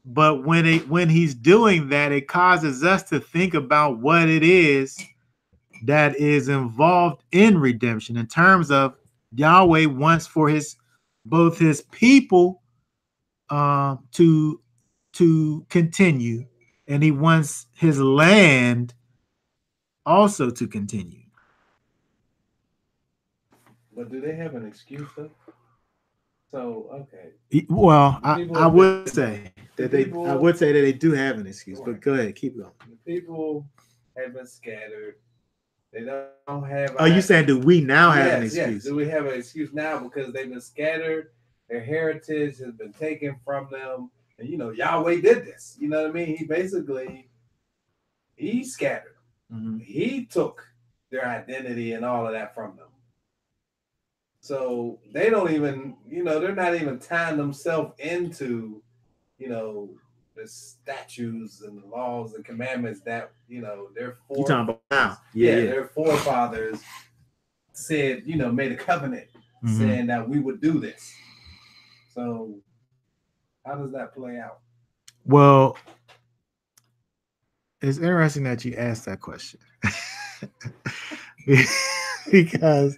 But when he's doing that, it causes us to think about what it is that is involved in redemption in terms of Yahweh wants for both his people to continue, and he wants his land also to continue. But do they have an excuse though? So okay. Well, I would say that they do have an excuse, right. But go ahead, keep going. The people have been scattered. They don't have. Oh, you saying do we now have an excuse? Yes. Do we have an excuse now because they've been scattered? Their heritage has been taken from them, and Yahweh did this. You know what I mean? He scattered. Mm-hmm. He took their identity and all of that from them. So they don't even, they're not even tying themselves into, the statutes and the laws and commandments that, their you talking about now? Yeah, their forefathers said, made a covenant saying that we would do this. So how does that play out? Well, it's interesting that you asked that question because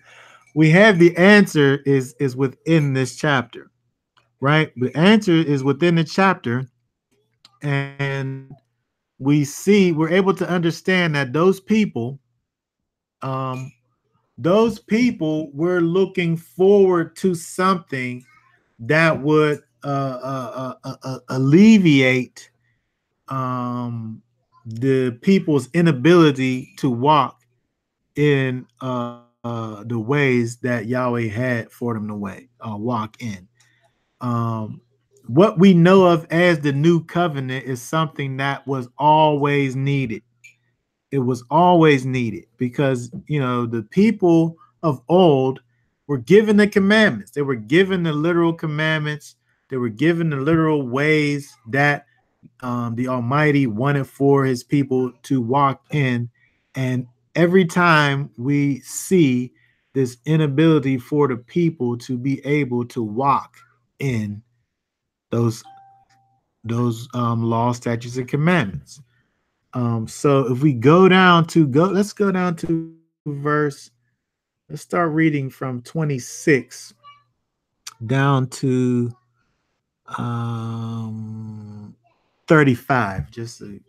we have the answer is within this chapter, right? The answer is within the chapter, and we're able to understand that um, those people were looking forward to something that would alleviate the people's inability to walk in the ways that Yahweh had for them to walk in. Um, what we know of as the new covenant is something that was always needed. It was always needed because, the people of old were given the commandments. They were given the literal commandments. They were given the literal ways that the Almighty wanted for his people to walk in. And every time we see this inability for the people to be able to walk in those laws, statutes, and commandments. So if we let's go down to let's start reading from 26 down to um 35, just to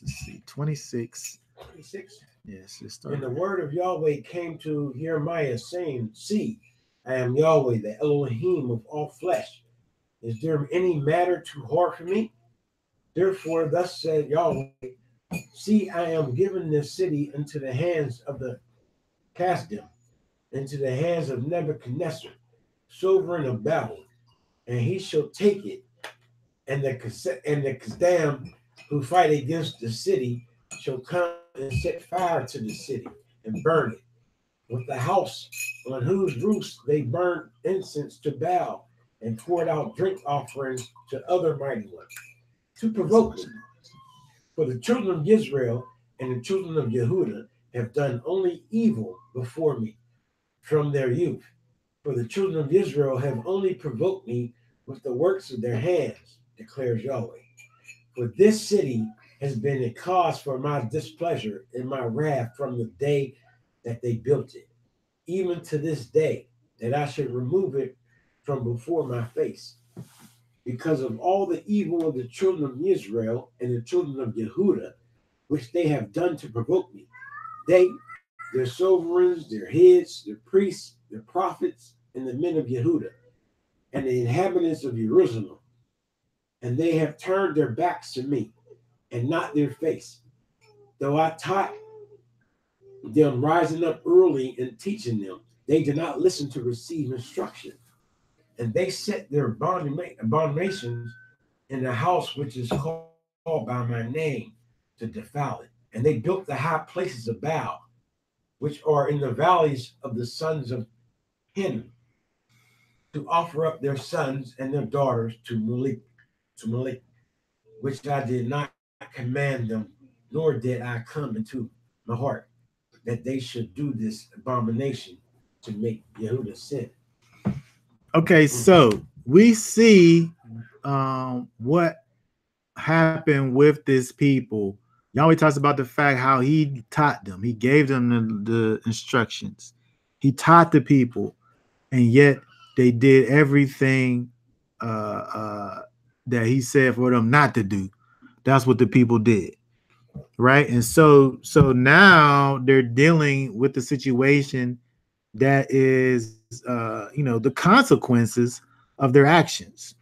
see 26. 26. Yes, let's And start. the word of Yahweh came to Jeremiah, saying, See, I am Yahweh, the Elohim of all flesh. Is there any matter too hard for me? Therefore, thus said Yahweh, See, I am giving this city into the hands of the Casdim, into the hands of Nebuchadnezzar, sovereign of Babel, and he shall take it, and the Kasdim who fight against the city shall come and set fire to the city and burn it, with the house on whose roofs they burned incense to Baal and poured out drink offerings to other mighty ones, to provoke me. For the children of Israel and the children of Yehuda have done only evil before me from their youth. For the children of Israel have only provoked me with the works of their hands, declares Yahweh. For this city has been a cause for my displeasure and my wrath from the day that they built it, even to this day, that I should remove it from before my face. Because of all the evil of the children of Israel and the children of Yehuda, which they have done to provoke me, they, their sovereigns, their heads, their priests, their prophets, and the men of Yehuda, and the inhabitants of Jerusalem, and they have turned their backs to me, and not their face. Though I taught them rising up early and teaching them, they did not listen to receive instruction. And they set their abominations in the house which is called by my name to defile it. And they built the high places of Baal, which are in the valleys of the sons of Hinnom, to offer up their sons and their daughters to Malik, which I did not command them, nor did I come into my heart that they should do this abomination to make Yehuda sin. Okay, so we see what happened with this people. Yahweh talks about the fact how he taught them, he gave them the instructions, he taught the people, and yet they did everything that he said for them not to do. That's what the people did, right? And so now they're dealing with the situation that is the consequences of their actions.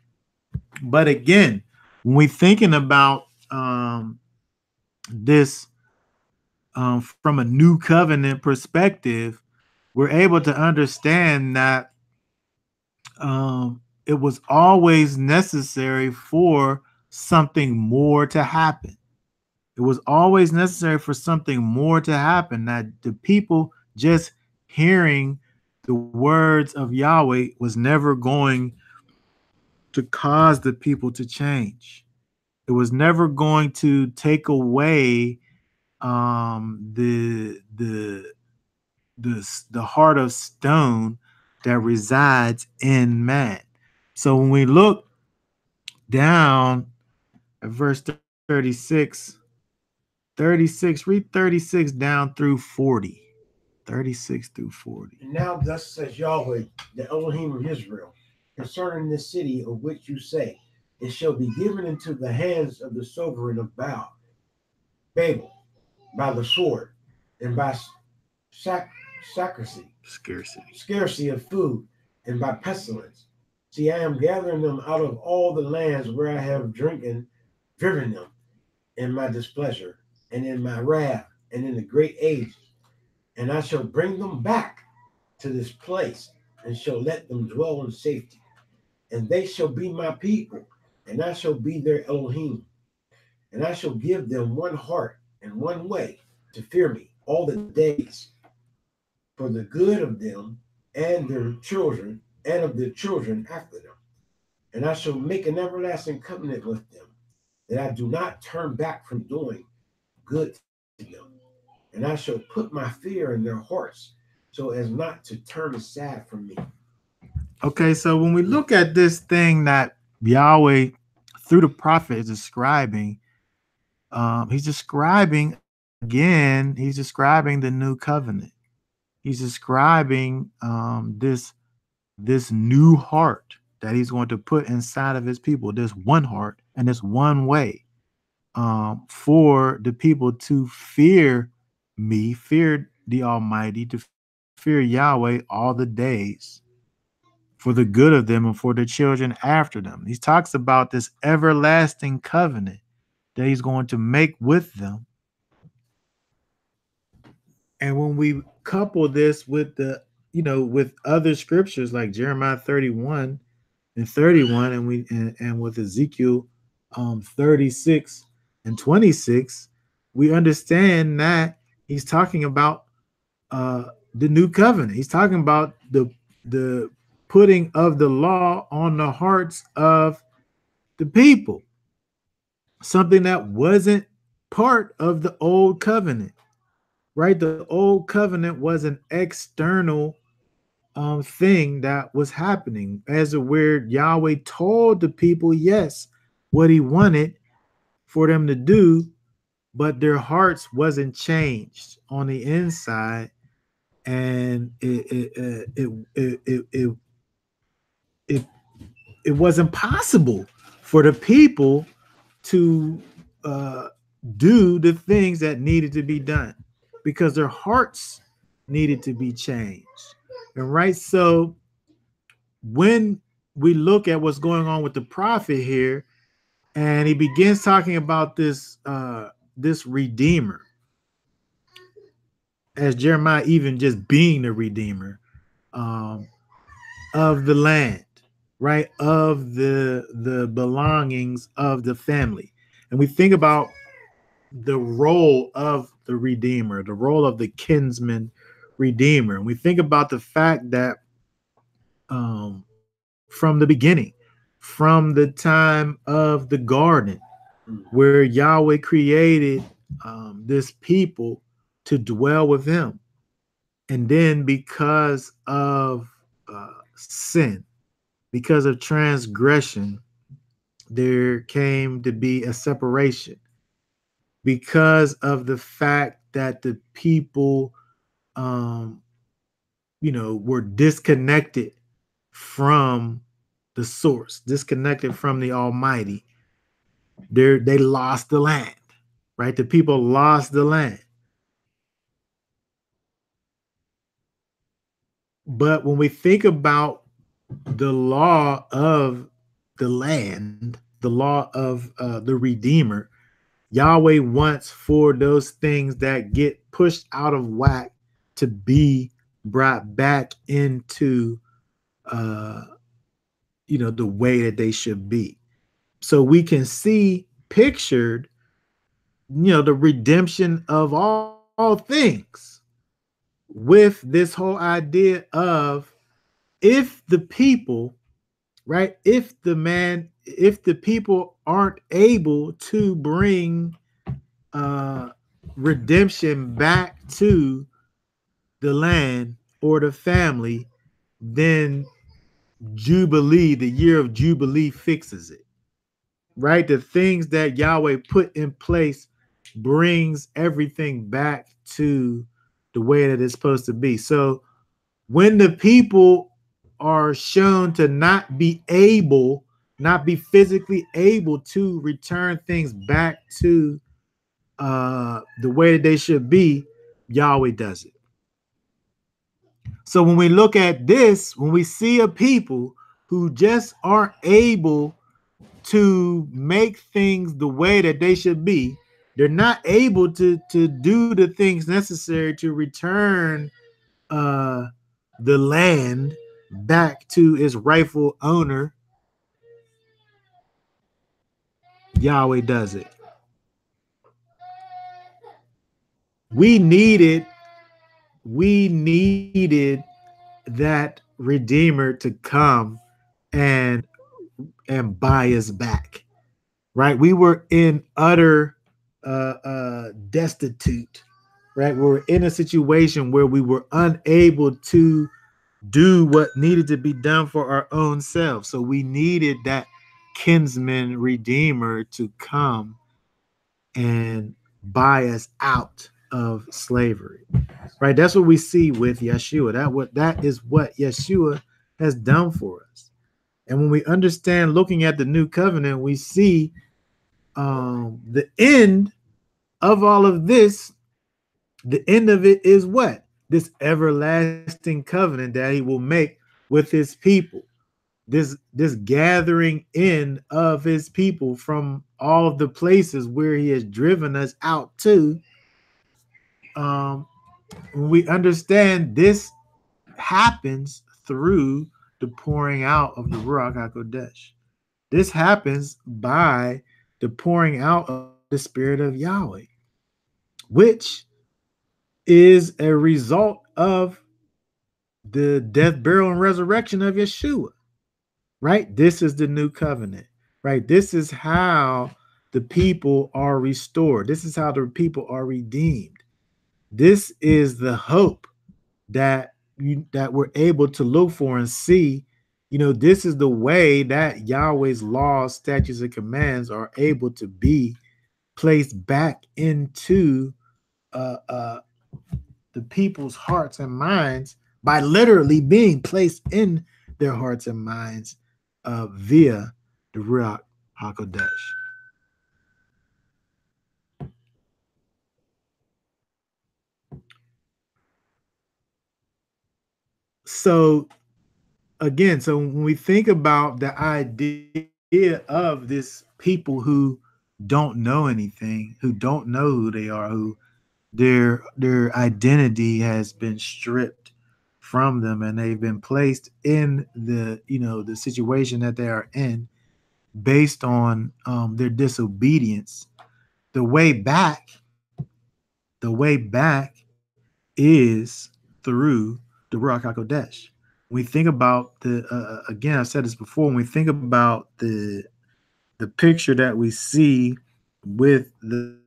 But again, when we're thinking about this from a new covenant perspective, we're able to understand that it was always necessary for something more to happen. It was always necessary for something more to happen, that the people just hearing the words of Yahweh was never going to cause the people to change. It was never going to take away the heart of stone that resides in man. So when we look down at verse 36, read 36 down through 40. 36 through 40. And now thus says Yahweh, the Elohim of Israel, concerning this city of which you say, it shall be given into the hands of the sovereign of Babel, by the sword, and by scarcity of food, and by pestilence. See, I am gathering them out of all the lands where I have driven them in my displeasure, and in my wrath, and in the great age. And I shall bring them back to this place, and shall let them dwell in safety. And they shall be my people, and I shall be their Elohim. And I shall give them one heart and one way to fear me all the days, for the good of them and their children, and of their children after them. And I shall make an everlasting covenant with them, that I do not turn back from doing good to them. And I shall put my fear in their hearts, so as not to turn aside from me. Okay, so when we look at this thing that Yahweh through the prophet is describing, he's describing again, he's describing the new covenant. He's describing this new heart that he's going to put inside of his people, this one heart and this one way, for the people to fear me, fear the Almighty, to fear Yahweh all the days, for the good of them and for the children after them. He talks about this everlasting covenant that he's going to make with them. And when we couple this with with other scriptures like Jeremiah 31 and 31, and with Ezekiel 36 and 26, we understand that he's talking about the new covenant. He's talking about the putting of the law on the hearts of the people, something that wasn't part of the old covenant, right? The old covenant was an external thing that was happening, as a word Yahweh told the people, yes, what he wanted for them to do, but their hearts wasn't changed on the inside, and it wasn't possible for the people to do the things that needed to be done because their hearts needed to be changed. And right, so when we look at what's going on with the prophet here, and he begins talking about this this redeemer, as Jeremiah even just being the redeemer of the land, right, of the belongings of the family. And we think about the role of the redeemer, the role of the kinsman redeemer, and we think about the fact that from the beginning, from the time of the garden, where Yahweh created this people to dwell with him, and then because of sin, because of transgression, there came to be a separation. Because of the fact that the people were disconnected from the source, disconnected from the Almighty, they lost the land, right? The people lost the land. But when we think about the law of the land, the law of the Redeemer, Yahweh wants for those things that get pushed out of whack to be brought back into the way that they should be. So we can see pictured the redemption of all things with this whole idea of, if the people, right, if the people aren't able to bring redemption back to the land or the family, then Jubilee, the year of Jubilee, fixes it, right? The things that Yahweh put in place brings everything back to the way that it's supposed to be. So when the people are shown to not be able, not be physically able to return things back to the way that they should be, Yahweh does it. So when we look at this, when we see a people who just aren't able to make things the way that they should be, they're not able to do the things necessary to return uh, the land back to its rightful owner. Yahweh does it. We needed, we needed that Redeemer to come and buy us back. Right? We were in utter destitute. Right? We were in a situation where we were unable to do what needed to be done for our own selves. So we needed that kinsman redeemer to come and buy us out of slavery. Right? That's what we see with Yeshua. That is what Yeshua has done for us. And when we understand looking at the new covenant, we see the end of all of this. The end of it is what? This everlasting covenant that he will make with his people. This gathering in of his people from all of the places where he has driven us out to. When we understand this happens through the pouring out of the Ruach HaKodesh. This happens by the pouring out of the Spirit of Yahweh, which is a result of the death, burial, and resurrection of Yeshua, right? This is the new covenant, right? This is how the people are restored. This is how the people are redeemed. This is the hope that we're able to look for and see. This is the way that Yahweh's laws, statutes, and commands are able to be placed back into uh, uh, the people's hearts and minds by literally being placed in their hearts and minds via the Ruach HaKodesh. So again, so when we think about the idea of this people who don't know anything, who don't know who they are, who their identity has been stripped from them and they've been placed in the situation that they are in based on their disobedience. The way back, the way back is through the Ruach HaKodesh. When we think about the again, I've said this before. When we think about the picture that we see with the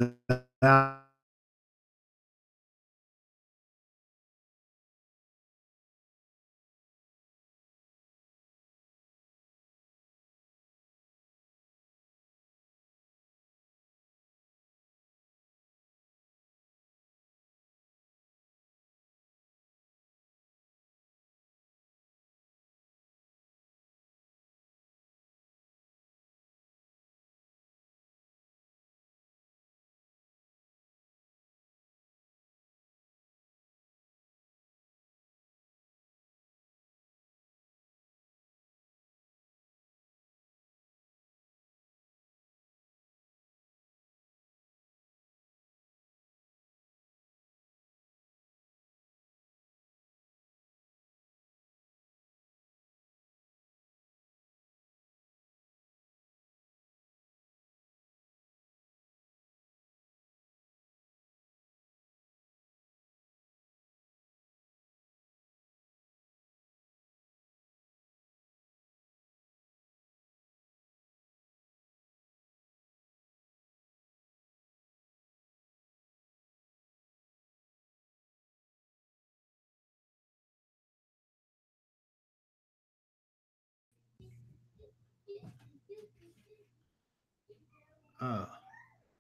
oh,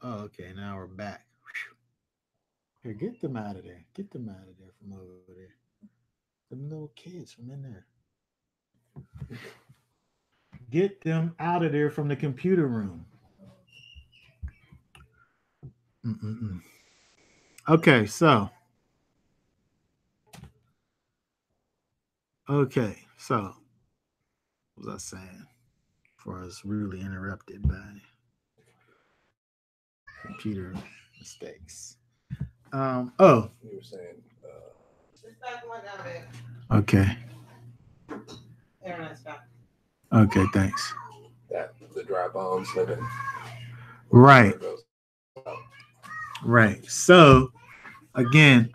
okay, now we're back. Here, get them out of there. Get them out of there from over there. Them little kids from in there. Get them out of there from the computer room. Mm-mm-mm. Okay, so what was I saying? Before I was rudely interrupted by computer mistakes. Oh, You were saying, okay. Okay, thanks. that the dry bones living. Right. Right. So again,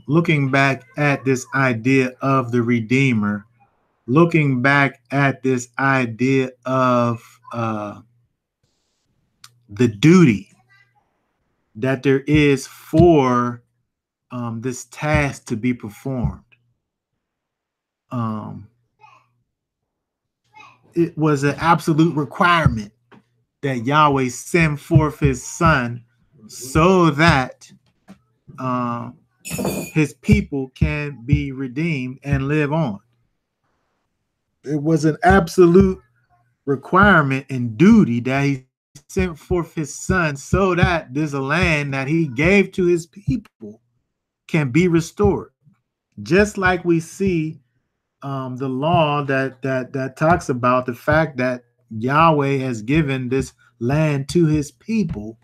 looking back at this idea of the Redeemer, looking back at this idea of the duty that there is for this task to be performed. It was an absolute requirement that Yahweh send forth his son so that his people can be redeemed and live on. It was an absolute requirement and duty that he sent forth his son so that this land that he gave to his people can be restored. Just like we see the law that talks about the fact that Yahweh has given this land to his people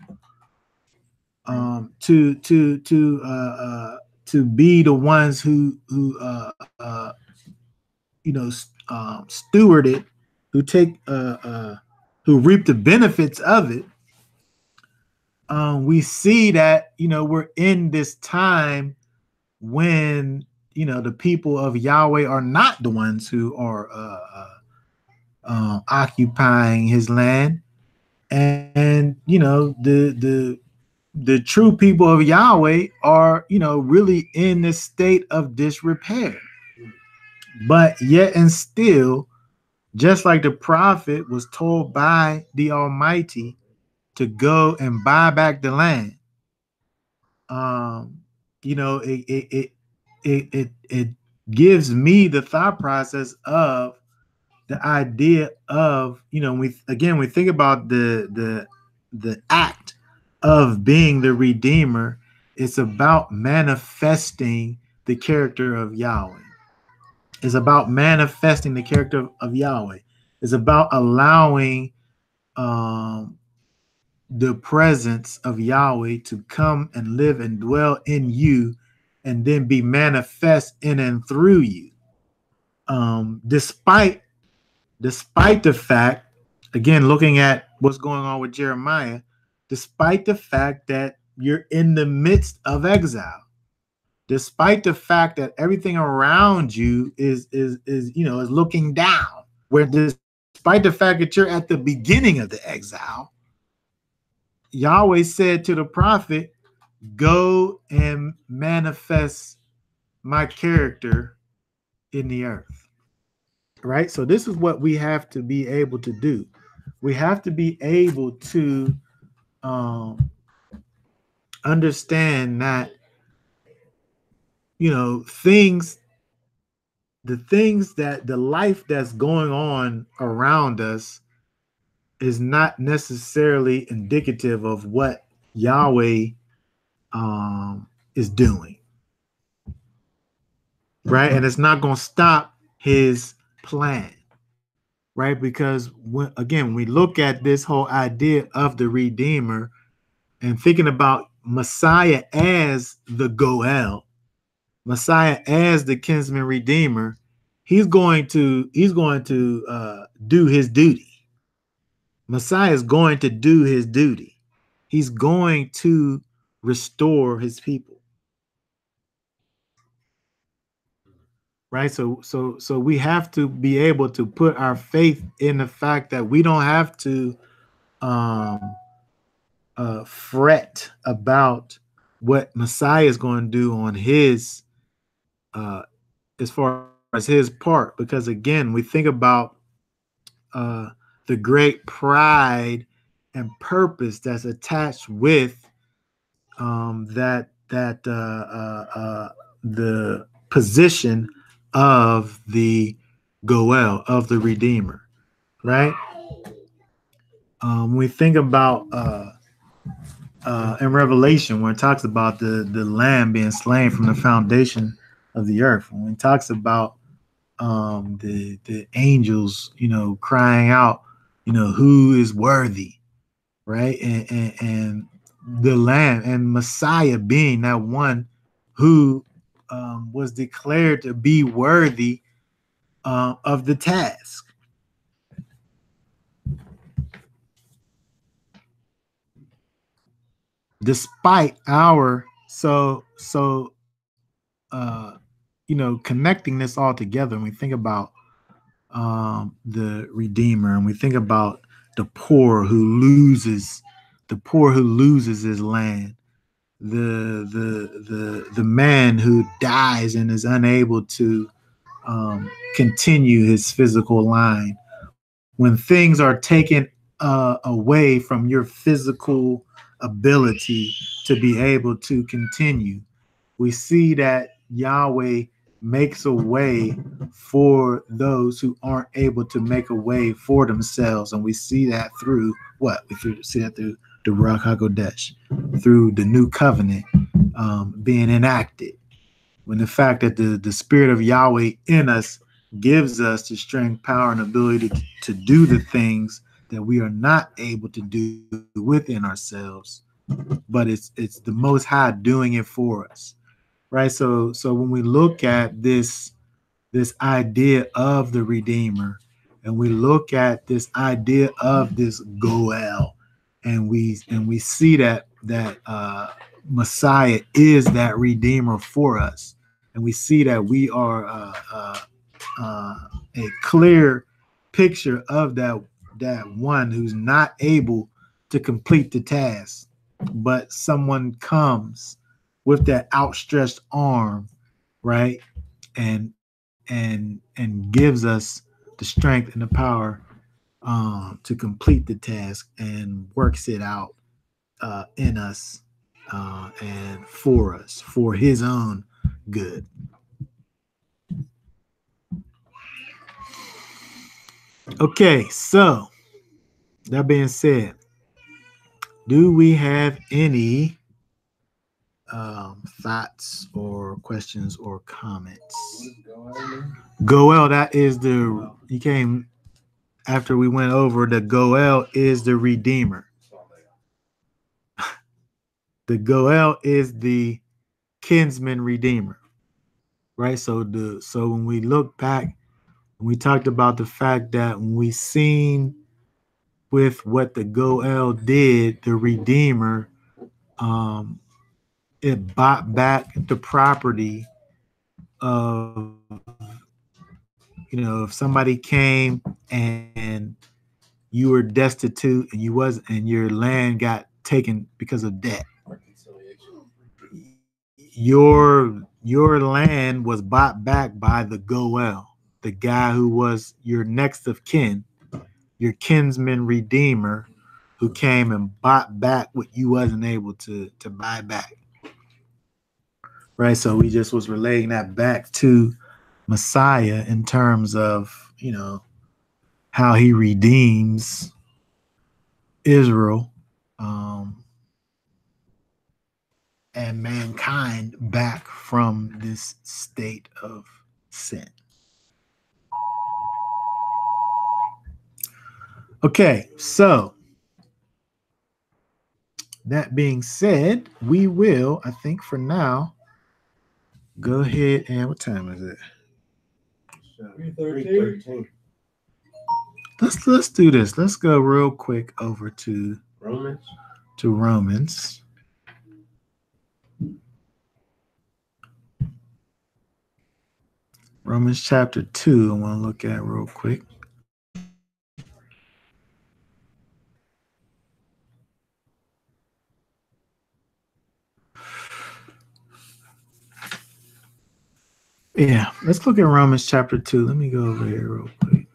to be the ones who steward it, who take who reap the benefits of it. We see that we're in this time when the people of Yahweh are not the ones who are occupying his land, and the true people of Yahweh are really in this state of disrepair. But yet and still, just like the prophet was told by the Almighty to go and buy back the land, it gives me the thought process of the idea of we think about the act of being the Redeemer. It's about manifesting the character of Yahweh. It's about manifesting the character of Yahweh. It's about allowing the presence of Yahweh to come and live and dwell in you and then be manifest in and through you. Despite the fact, again, looking at what's going on with Jeremiah, despite the fact that you're in the midst of exile, despite the fact that everything around you is looking down, where despite the fact that you're at the beginning of the exile, Yahweh said to the prophet, go and manifest my character in the earth. Right? So this is what we have to be able to do. We have to be able to understand that the life that's going on around us is not necessarily indicative of what Yahweh is doing, right? And it's not going to stop his plan, right? Because when we look at this whole idea of the Redeemer and thinking about Messiah as the Goel, Messiah as the kinsman redeemer, he's going to do his duty. Messiah is going to do his duty. He's going to restore his people. Right? So we have to be able to put our faith in the fact that we don't have to fret about what Messiah is going to do on his as far as his part, because again, we think about the great pride and purpose that's attached with that the position of the Goel, of the Redeemer, right? We think about in Revelation when it talks about the Lamb being slain from the foundation of the earth. When it talks about the angels, crying out, who is worthy, right? And the Lamb and Messiah being that one who was declared to be worthy of the task. Despite our connecting this all together, and we think about the Redeemer, and we think about the poor who loses his land, the man who dies and is unable to continue his physical line. When things are taken away from your physical ability to be able to continue, we see that Yahweh makes a way for those who aren't able to make a way for themselves. And we see that through what? See that through the Ruach HaKodesh, through the new covenant being enacted. When the fact that the spirit of Yahweh in us gives us the strength, power, and ability to do the things that we are not able to do within ourselves, but it's the Most High doing it for us, right? So when we look at this idea of the Redeemer, and we look at this idea of this Goel, and we see that Messiah is that Redeemer for us, and we see that we are a clear picture of that one who's not able to complete the task, but someone comes with that outstretched arm, right, and gives us the strength and the power to complete the task, and works it out in us and for us, for his own good. Okay, so that being said, do we have any thoughts or questions or comments? Goel, that is he came after we went over the Goel is the Redeemer. The Goel is the kinsman redeemer, right? So when we look back, we talked about the fact that when we seen with what the Goel did, the Redeemer, it bought back the property of, if somebody came and you were destitute and and your land got taken because of debt, your land was bought back by the Goel, the guy who was your next of kin, your kinsman redeemer, who came and bought back what you wasn't able to buy back. Right. So we just was relating that back to Messiah in terms of, how he redeems Israel and mankind back from this state of sin. Okay, so that being said, we will, I think for now, go ahead and what time is it? 3:13. Let's do this. Let's go real quick over to Romans. Romans chapter 2. I want to look at real quick. Yeah, let's look at Romans chapter 2. Let me go over here real quick.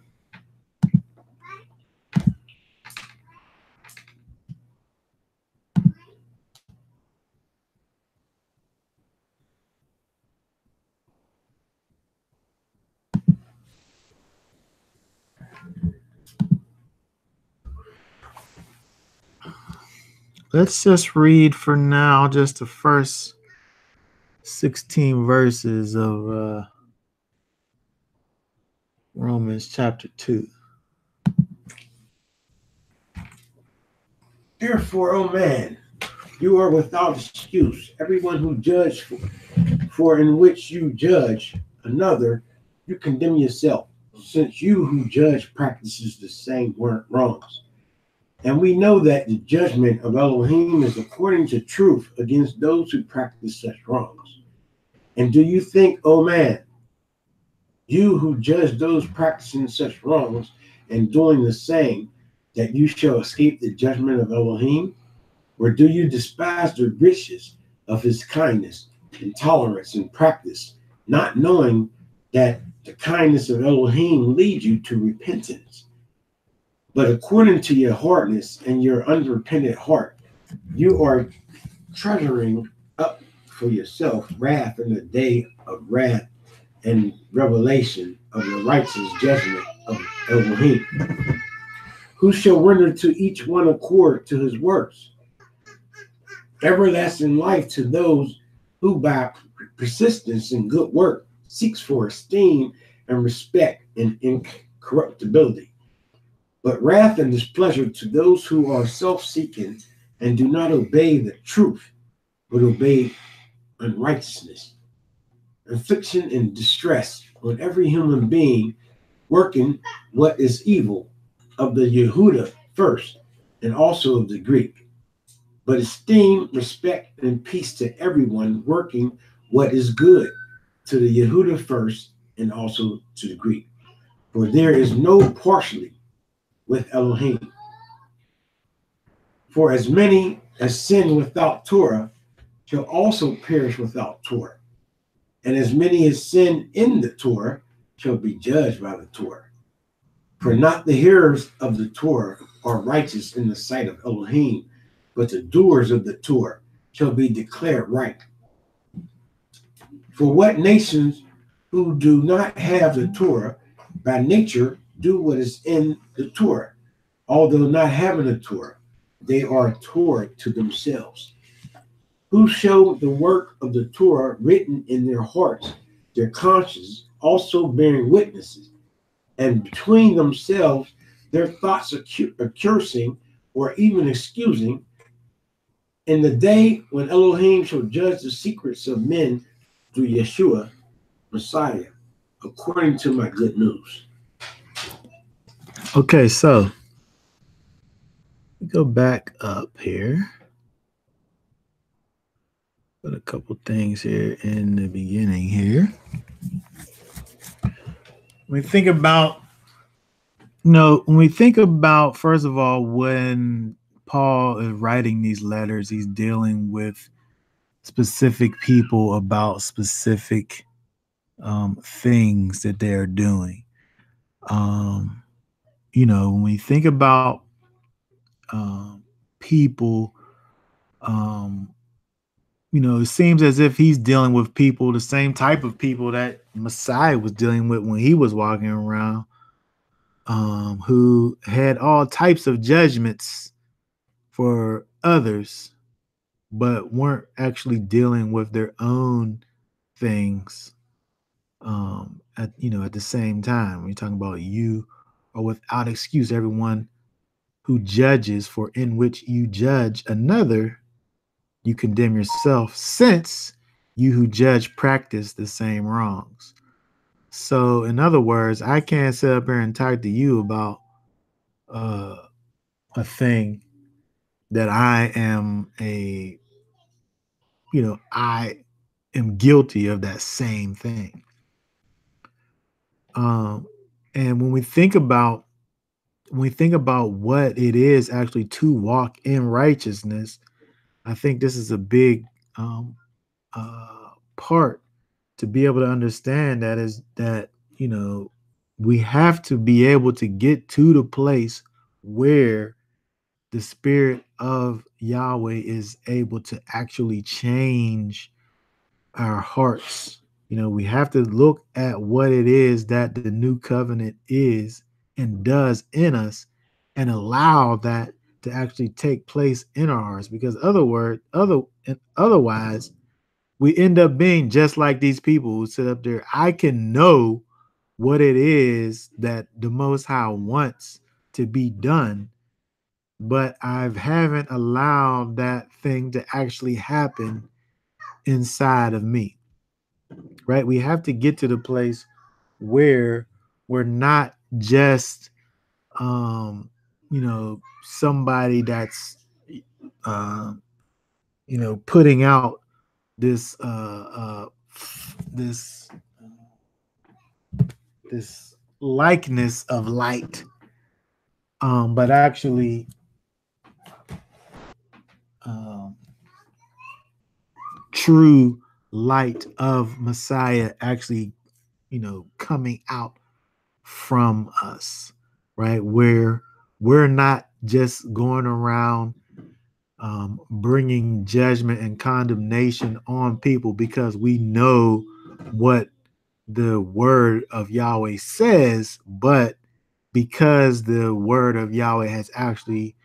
let's just read for now just the first 16 verses of Romans chapter 2. Therefore, O man, you are without excuse. Everyone who judges for in which you judge another, you condemn yourself, since you who judge practices the same wrongs. And we know that the judgment of Elohim is according to truth against those who practice such wrongs. And do you think, O man, you who judge those practicing such wrongs and doing the same, that you shall escape the judgment of Elohim? Or do you despise the riches of his kindness and tolerance and practice, not knowing that the kindness of Elohim leads you to repentance? But according to your hardness and your unrepentant heart, you are treasuring up for yourself wrath in the day of wrath and revelation of the righteous judgment of Elohim, who shall render to each one according to his works. Everlasting life to those who by persistence in good work seeks for esteem and respect and incorruptibility. But wrath and displeasure to those who are self-seeking and do not obey the truth, but obey unrighteousness. Affliction and distress on every human being working what is evil, of the Yehuda first, and also of the Greek. But esteem, respect, and peace to everyone working what is good, to the Yehuda first, and also to the Greek. For there is no partiality with Elohim. For as many as sin without Torah shall also perish without Torah, and as many as sin in the Torah shall be judged by the Torah. For not the hearers of the Torah are righteous in the sight of Elohim, but the doers of the Torah shall be declared right. For what nations who do not have the Torah by nature do what is in the Torah, although not having the Torah, they are Torah to themselves, who show the work of the Torah written in their hearts, their conscience also bearing witnesses, and between themselves their thoughts accusing or even excusing, in the day when Elohim shall judge the secrets of men through Yeshua, Messiah, according to my good news. Okay, so we go back up here. Put a couple things here in the beginning here. When we think about, first of all, when Paul is writing these letters, he's dealing with specific people about specific things that they're doing. When we think about people, it seems as if he's dealing with people, the same type of people that Messiah was dealing with when he was walking around, who had all types of judgments for others, but weren't actually dealing with their own things at the same time. When you're talking about you are without excuse, everyone who judges, for in which you judge another, you condemn yourself, since you who judge practice the same wrongs. So, in other words, I can't sit up here and talk to you about a thing that I am I am guilty of that same thing. And when we think about what it is actually to walk in righteousness, I think this is a big part to be able to understand that we have to be able to get to the place where the spirit of Yahweh is able to actually change our hearts. We have to look at what it is that the new covenant is and does in us, and allow that to actually take place in our hearts, because otherwise we end up being just like these people who sit up there. I can know what it is that the Most High wants to be done, but I haven't allowed that thing to actually happen inside of me, right? We have to get to the place where we're not just, somebody that's, putting out this this likeness of light, but actually um, true light of Messiah actually, coming out from us, right? Where we're not just going around bringing judgment and condemnation on people because we know what the word of Yahweh says, but because the word of Yahweh has actually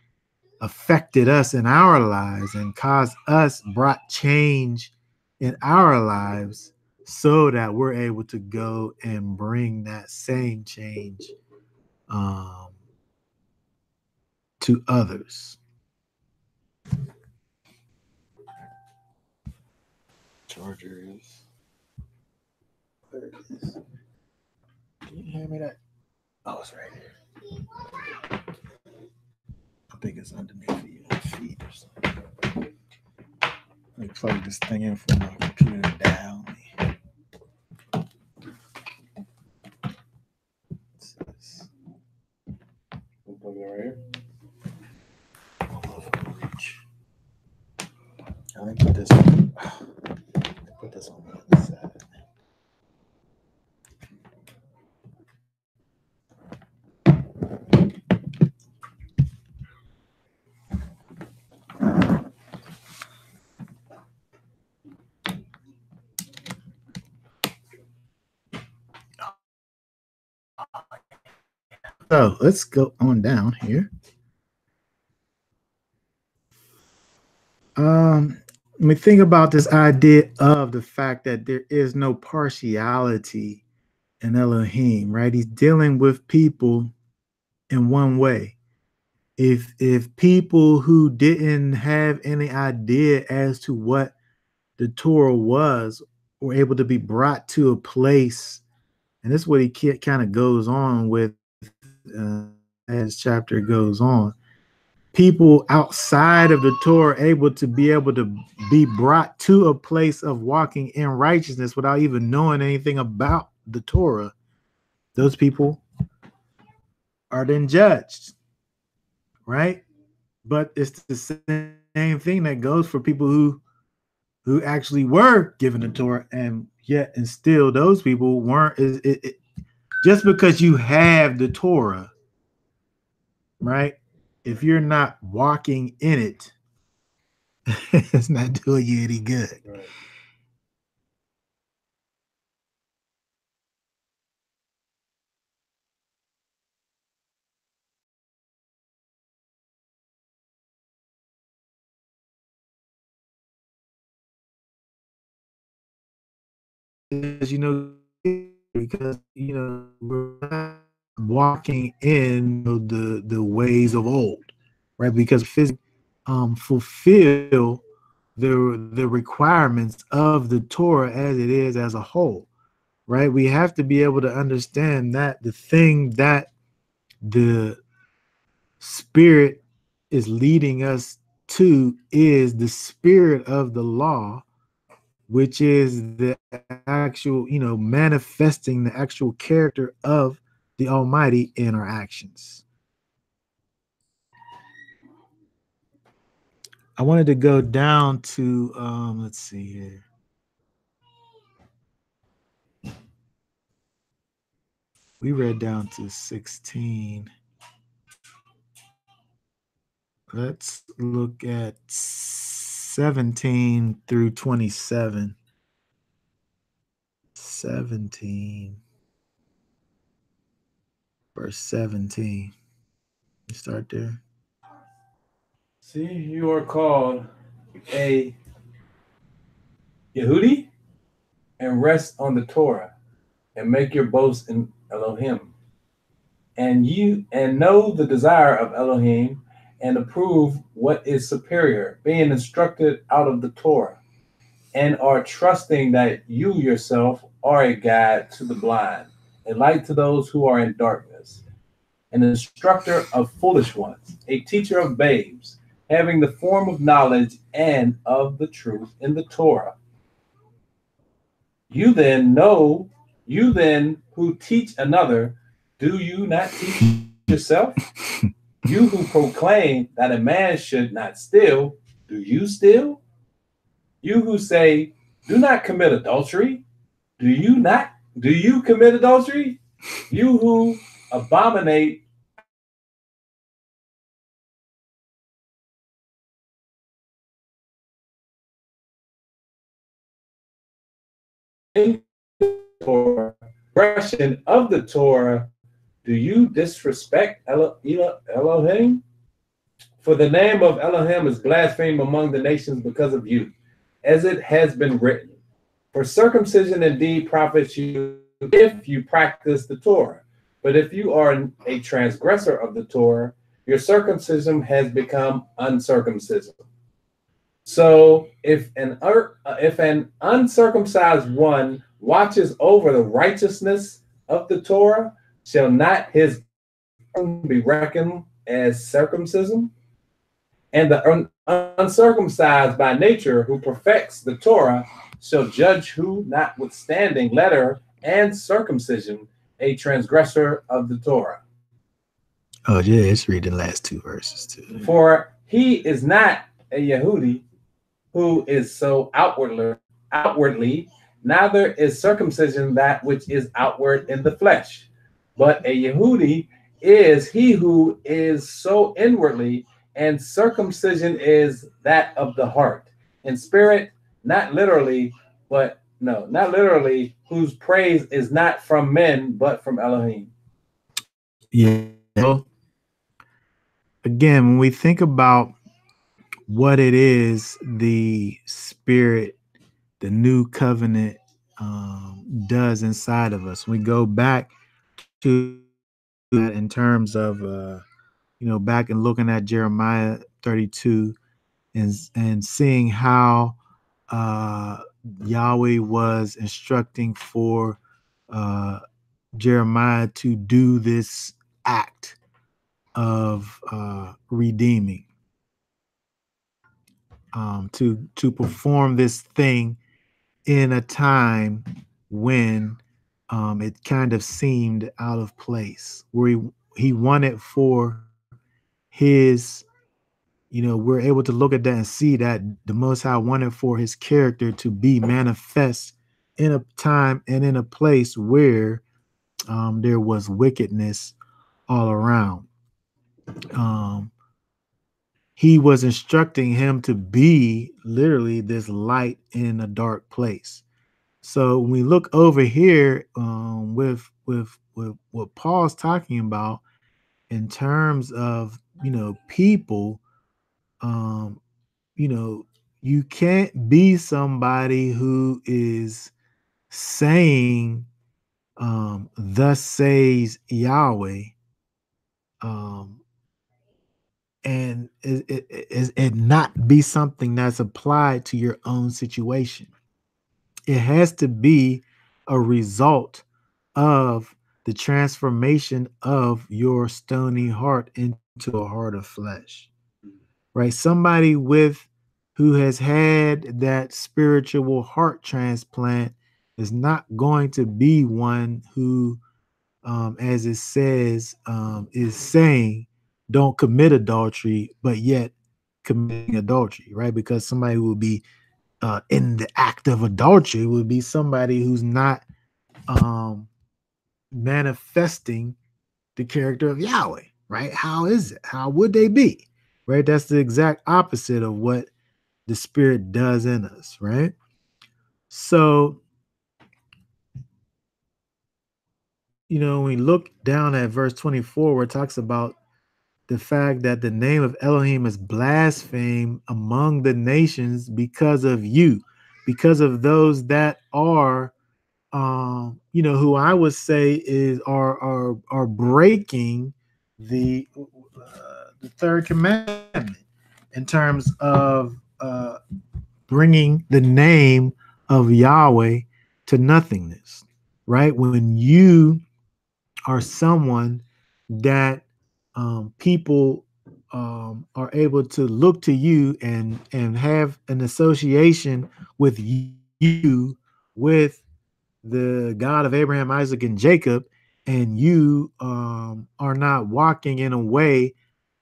affected us in our lives and brought change in our lives, so that we're able to go and bring that same change um, to others. Charger is, where it is. Can you hand me that? Oh, it's right here. I think it's underneath your feet or something. Let me plug this thing in for my computer down. We'll plug it right here. I think put this on. Put this on the other side. So let's go on down here. When we think about this idea of the fact that there is no partiality in Elohim, right? He's dealing with people in one way. If people who didn't have any idea as to what the Torah was were able to be brought to a place, and this is what he kind of goes on with as chapter goes on. People outside of the Torah able to be brought to a place of walking in righteousness without even knowing anything about the Torah. Those people are then judged, right? But it's the same thing that goes for people who actually were given the Torah, and still those people weren't. Just because you have the Torah, right? If you're not walking in it, it's not doing you any good. Right. Because we're not walking in the ways of old, right? Because fulfill the requirements of the Torah as it is as a whole, right? We have to be able to understand that the thing that the Spirit is leading us to is the spirit of the law, which is the actual, manifesting the actual character of the Almighty in our actions. I wanted to go down to, let's see here. We read down to 16. Let's look at 17 through 27. 17. Verse 17. You start there. See, you are called a Yehudi and rest on the Torah and make your boast in Elohim. And know the desire of Elohim and approve what is superior, being instructed out of the Torah, and are trusting that you yourself are a guide to the blind, a light to those who are in darkness, an instructor of foolish ones, a teacher of babes, having the form of knowledge and of the truth in the Torah. You then know, you then who teach another, do you not teach yourself? You who proclaim that a man should not steal, do you steal? You who say, do not commit adultery, do you not? Do you commit adultery? You who abominate Torah, expression of the Torah, do you disrespect Elohim? For the name of Elohim is blasphemed among the nations because of you, as it has been written. For circumcision indeed profits you if you practice the Torah. But if you are a transgressor of the Torah, your circumcision has become uncircumcision. So if an uncircumcised one watches over the righteousness of the Torah, shall not his be reckoned as circumcision? And the uncircumcised by nature who perfects the Torah shall judge who, notwithstanding letter and circumcision, a transgressor of the Torah. Oh, yeah, let's read the last two verses too. For he is not a Yehudi who is so outwardly, neither is circumcision that which is outward in the flesh, but a Yehudi is he who is so inwardly, and circumcision is that of the heart, in spirit, not literally, whose praise is not from men, but from Elohim. Yeah. Well, again, when we think about what it is the Spirit, the new covenant does inside of us, we go back to that in terms of back and looking at Jeremiah 32 and seeing how Yahweh was instructing for Jeremiah to do this act of redeeming, to perform this thing in a time when it kind of seemed out of place, where he wanted for his, we're able to look at that and see that the Most High wanted for his character to be manifest in a time and in a place where there was wickedness all around. He was instructing him to be literally this light in a dark place. So when we look over here with what Paul's talking about in terms of people, you can't be somebody who is saying thus says Yahweh, and it not be something that's applied to your own situation. It has to be a result of the transformation of your stony heart into a heart of flesh, right? Somebody who has had that spiritual heart transplant is not going to be one who, as it says, is saying, don't commit adultery, but yet committing adultery, right? Because somebody who will be in the act of adultery would be somebody who's not manifesting the character of Yahweh, right? How is it? How would they be, right? That's the exact opposite of what the Spirit does in us, right? So, when we look down at verse 24, where it talks about the fact that the name of Elohim is blasphemed among the nations because of you, because of those that are, who I would say are breaking the third commandment in terms of bringing the name of Yahweh to nothingness, right? When you are someone that people are able to look to you and have an association with you, with the God of Abraham, Isaac, and Jacob, and you are not walking in a way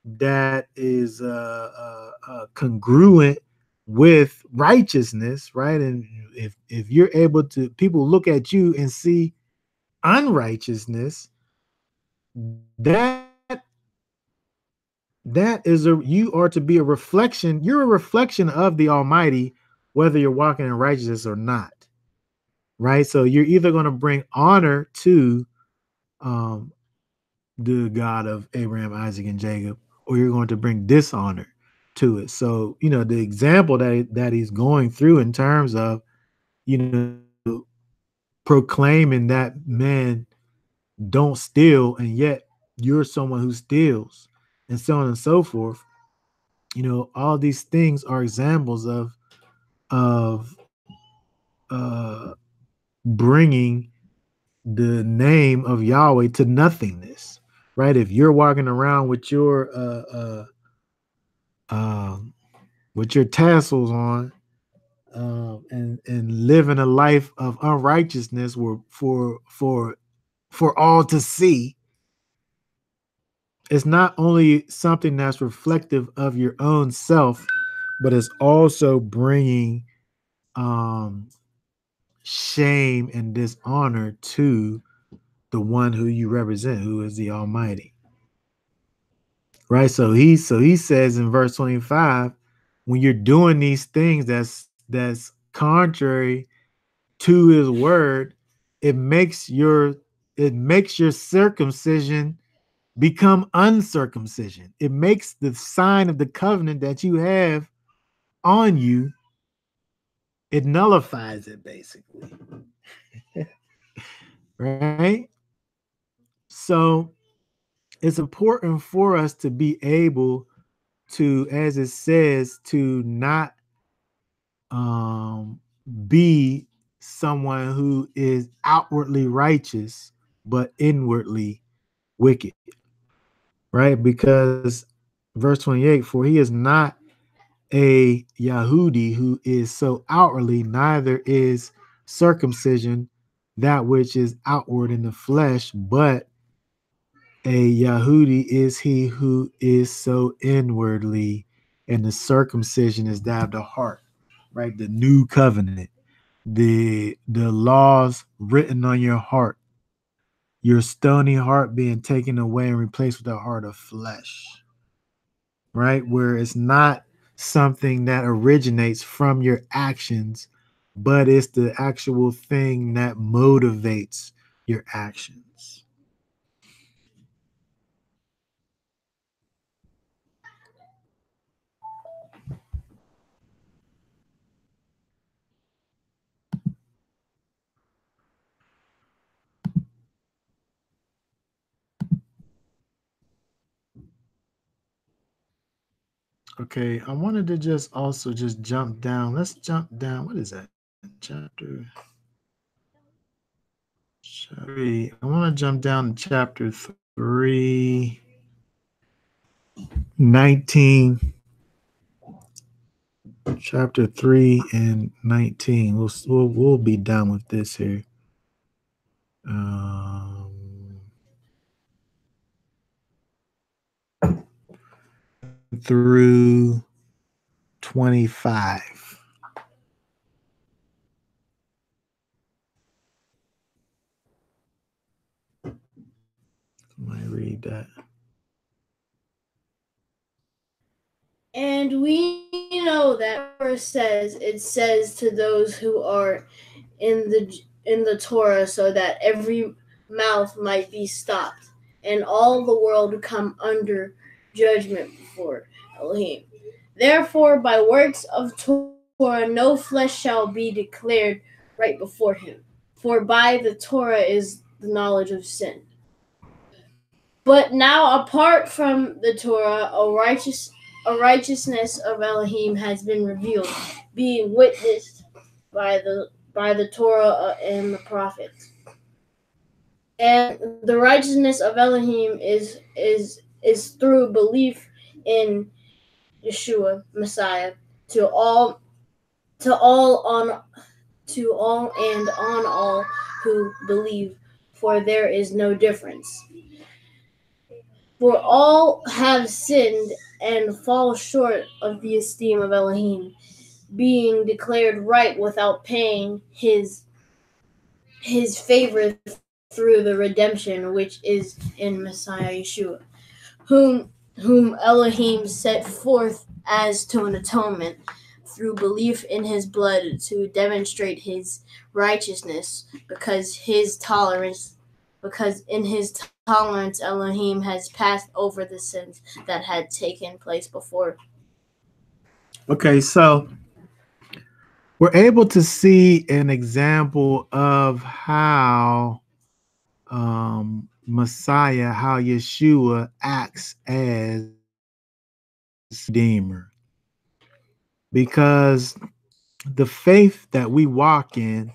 that is congruent with righteousness, right? And if you're able to, people look at you and see unrighteousness, that that is you are to be a reflection. You're a reflection of the Almighty, whether you're walking in righteousness or not, right? So you're either going to bring honor to um, the God of Abraham, Isaac, and Jacob, or you're going to bring dishonor to it. So the example that he's going through in terms of proclaiming that men don't steal, and yet you're someone who steals, and so on and so forth. All these things are examples of bringing the name of Yahweh to nothingness, right? If you're walking around with your tassels on, and living a life of unrighteousness for all to see, it's not only something that's reflective of your own self, but it's also bringing um, shame and dishonor to the one who you represent, who is the Almighty. Right? So he says in verse 25, when you're doing these things that's contrary to his word, it makes your circumcision become uncircumcision. It makes the sign of the covenant that you have on you, it nullifies it basically. Right? So it's important for us to be able to, as it says, to not be someone who is outwardly righteous but inwardly wicked, right? Because verse 28, for he is not a Yahudi who is so outwardly, neither is circumcision that which is outward in the flesh, but a Yahudi is he who is so inwardly, and the circumcision is that of the heart, right? The new covenant, the laws written on your heart, your stony heart being taken away and replaced with a heart of flesh, right? Where it's not something that originates from your actions, but it's the actual thing that motivates your actions. Okay, I wanted to just also just jump down. Let's jump down. What is that? Chapter 3. I want to jump down to chapter 3, 19. Chapter 3 and 19. We'll be done with this here. Through 25. Let me read that. And we know that verse says, it says to those who are in the Torah, so that every mouth might be stopped and all the world come under judgment before Elohim. Therefore, by works of Torah, no flesh shall be declared right before him. For by the Torah is the knowledge of sin. But now, apart from the Torah, a righteousness of Elohim has been revealed, being witnessed by the Torah and the prophets. And the righteousness of Elohim is through belief in Yeshua, Messiah, to all to all on to all and on all who believe, for there is no difference. For all have sinned and fall short of the esteem of Elohim, being declared right without paying his favor through the redemption which is in Messiah Yeshua, whom Elohim set forth as to an atonement through belief in his blood to demonstrate his righteousness, because in his tolerance Elohim has passed over the sins that had taken place before. Okay, so we're able to see an example of how Messiah, how Yeshua acts as Redeemer. Because the faith that we walk in,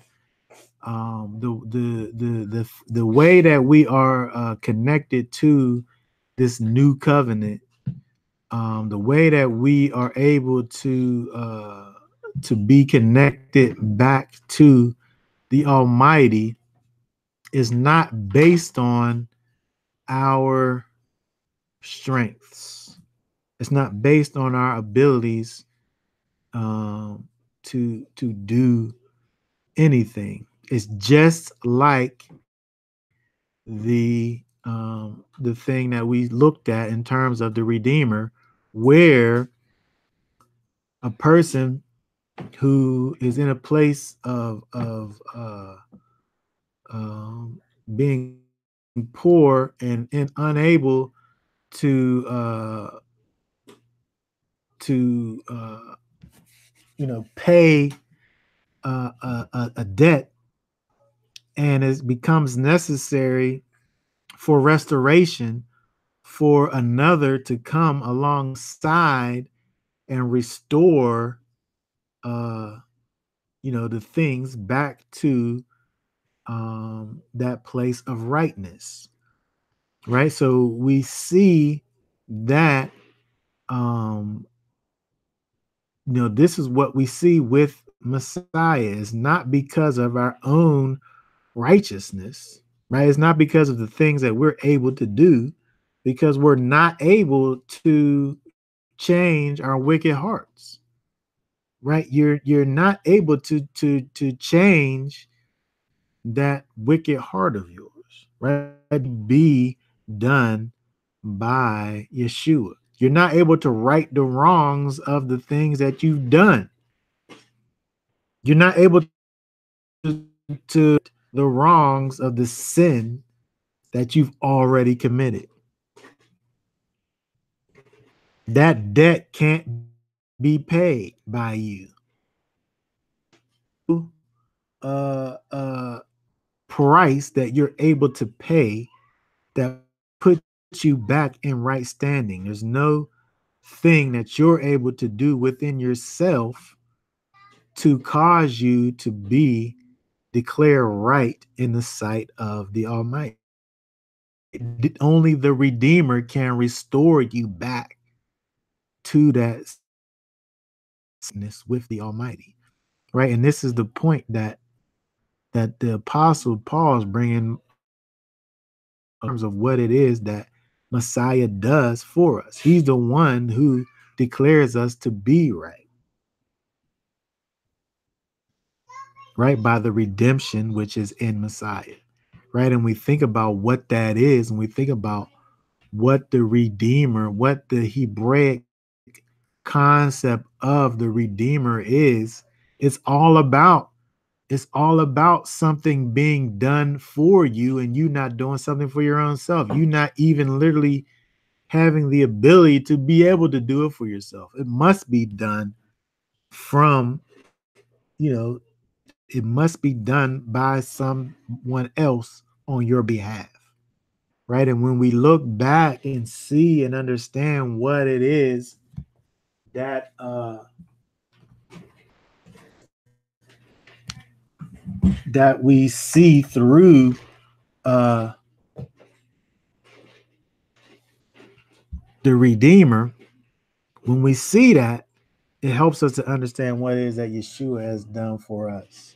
the way that we are connected to this new covenant, the way that we are able to be connected back to the Almighty is not based on our strengths. It's not based on our abilities to do anything. It's just like the thing that we looked at in terms of the Redeemer, where a person who is in a place of being poor and unable to pay a debt, and it becomes necessary for restoration for another to come alongside and restore the things back to that place of rightness, right? So we see that this is what we see with Messiah. Is not because of our own righteousness, right? It's not because of the things that we're able to do, because we're not able to change our wicked hearts, right? You're not able to change that wicked heart of yours, right? Be done by Yeshua. You're not able to right the wrongs of the things that you've done. You're not able to the wrongs of the sin that you've already committed. That debt can't be paid by you. Price that you're able to pay that puts you back in right standing. There's no thing that you're able to do within yourself to cause you to be declared right in the sight of the Almighty. Only the Redeemer can restore you back to that with the Almighty, right? And this is the point that the Apostle Paul is bringing in terms of what it is that Messiah does for us. He's the one who declares us to be right, by the redemption which is in Messiah, right? And we think about what that is, and we think about what the Redeemer, what the Hebraic concept of the Redeemer is. It's all about something being done for you and you not doing something for your own self. You not even literally having the ability to be able to do it for yourself. It must be done from, it must be done by someone else on your behalf. Right. And when we look back and see and understand what it is that that we see through the Redeemer, when we see that, it helps us to understand what it is that Yeshua has done for us.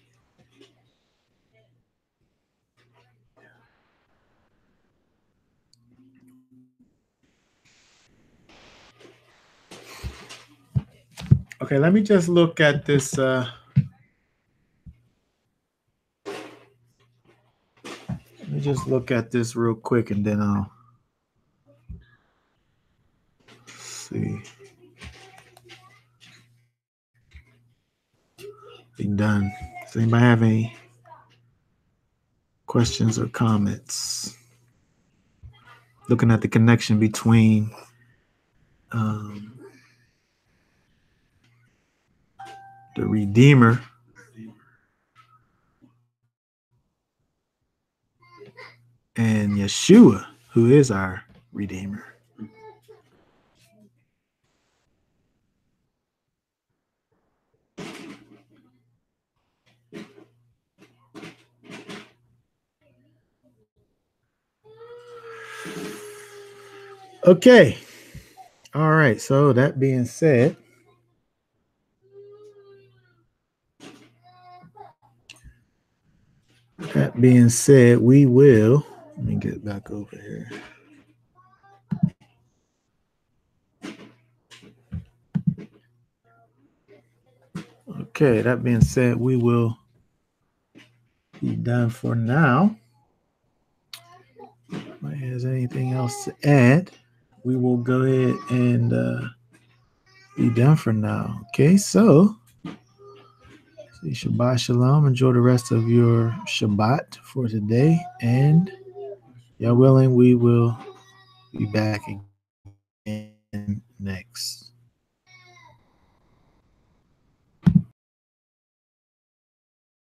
Okay, let me just look at this. Let me just look at this real quick, and then I'll see. Be done. Does anybody have any questions or comments? Looking at the connection between the Redeemer and Yeshua, who is our Redeemer. Okay. All right. So that being said, we will, let me get back over here. Okay, that being said, we will be done for now. If has anything else to add, we will go ahead and be done for now. Okay, so Shabbat Shalom. Enjoy the rest of your Shabbat for today. And God willing, we will be back again next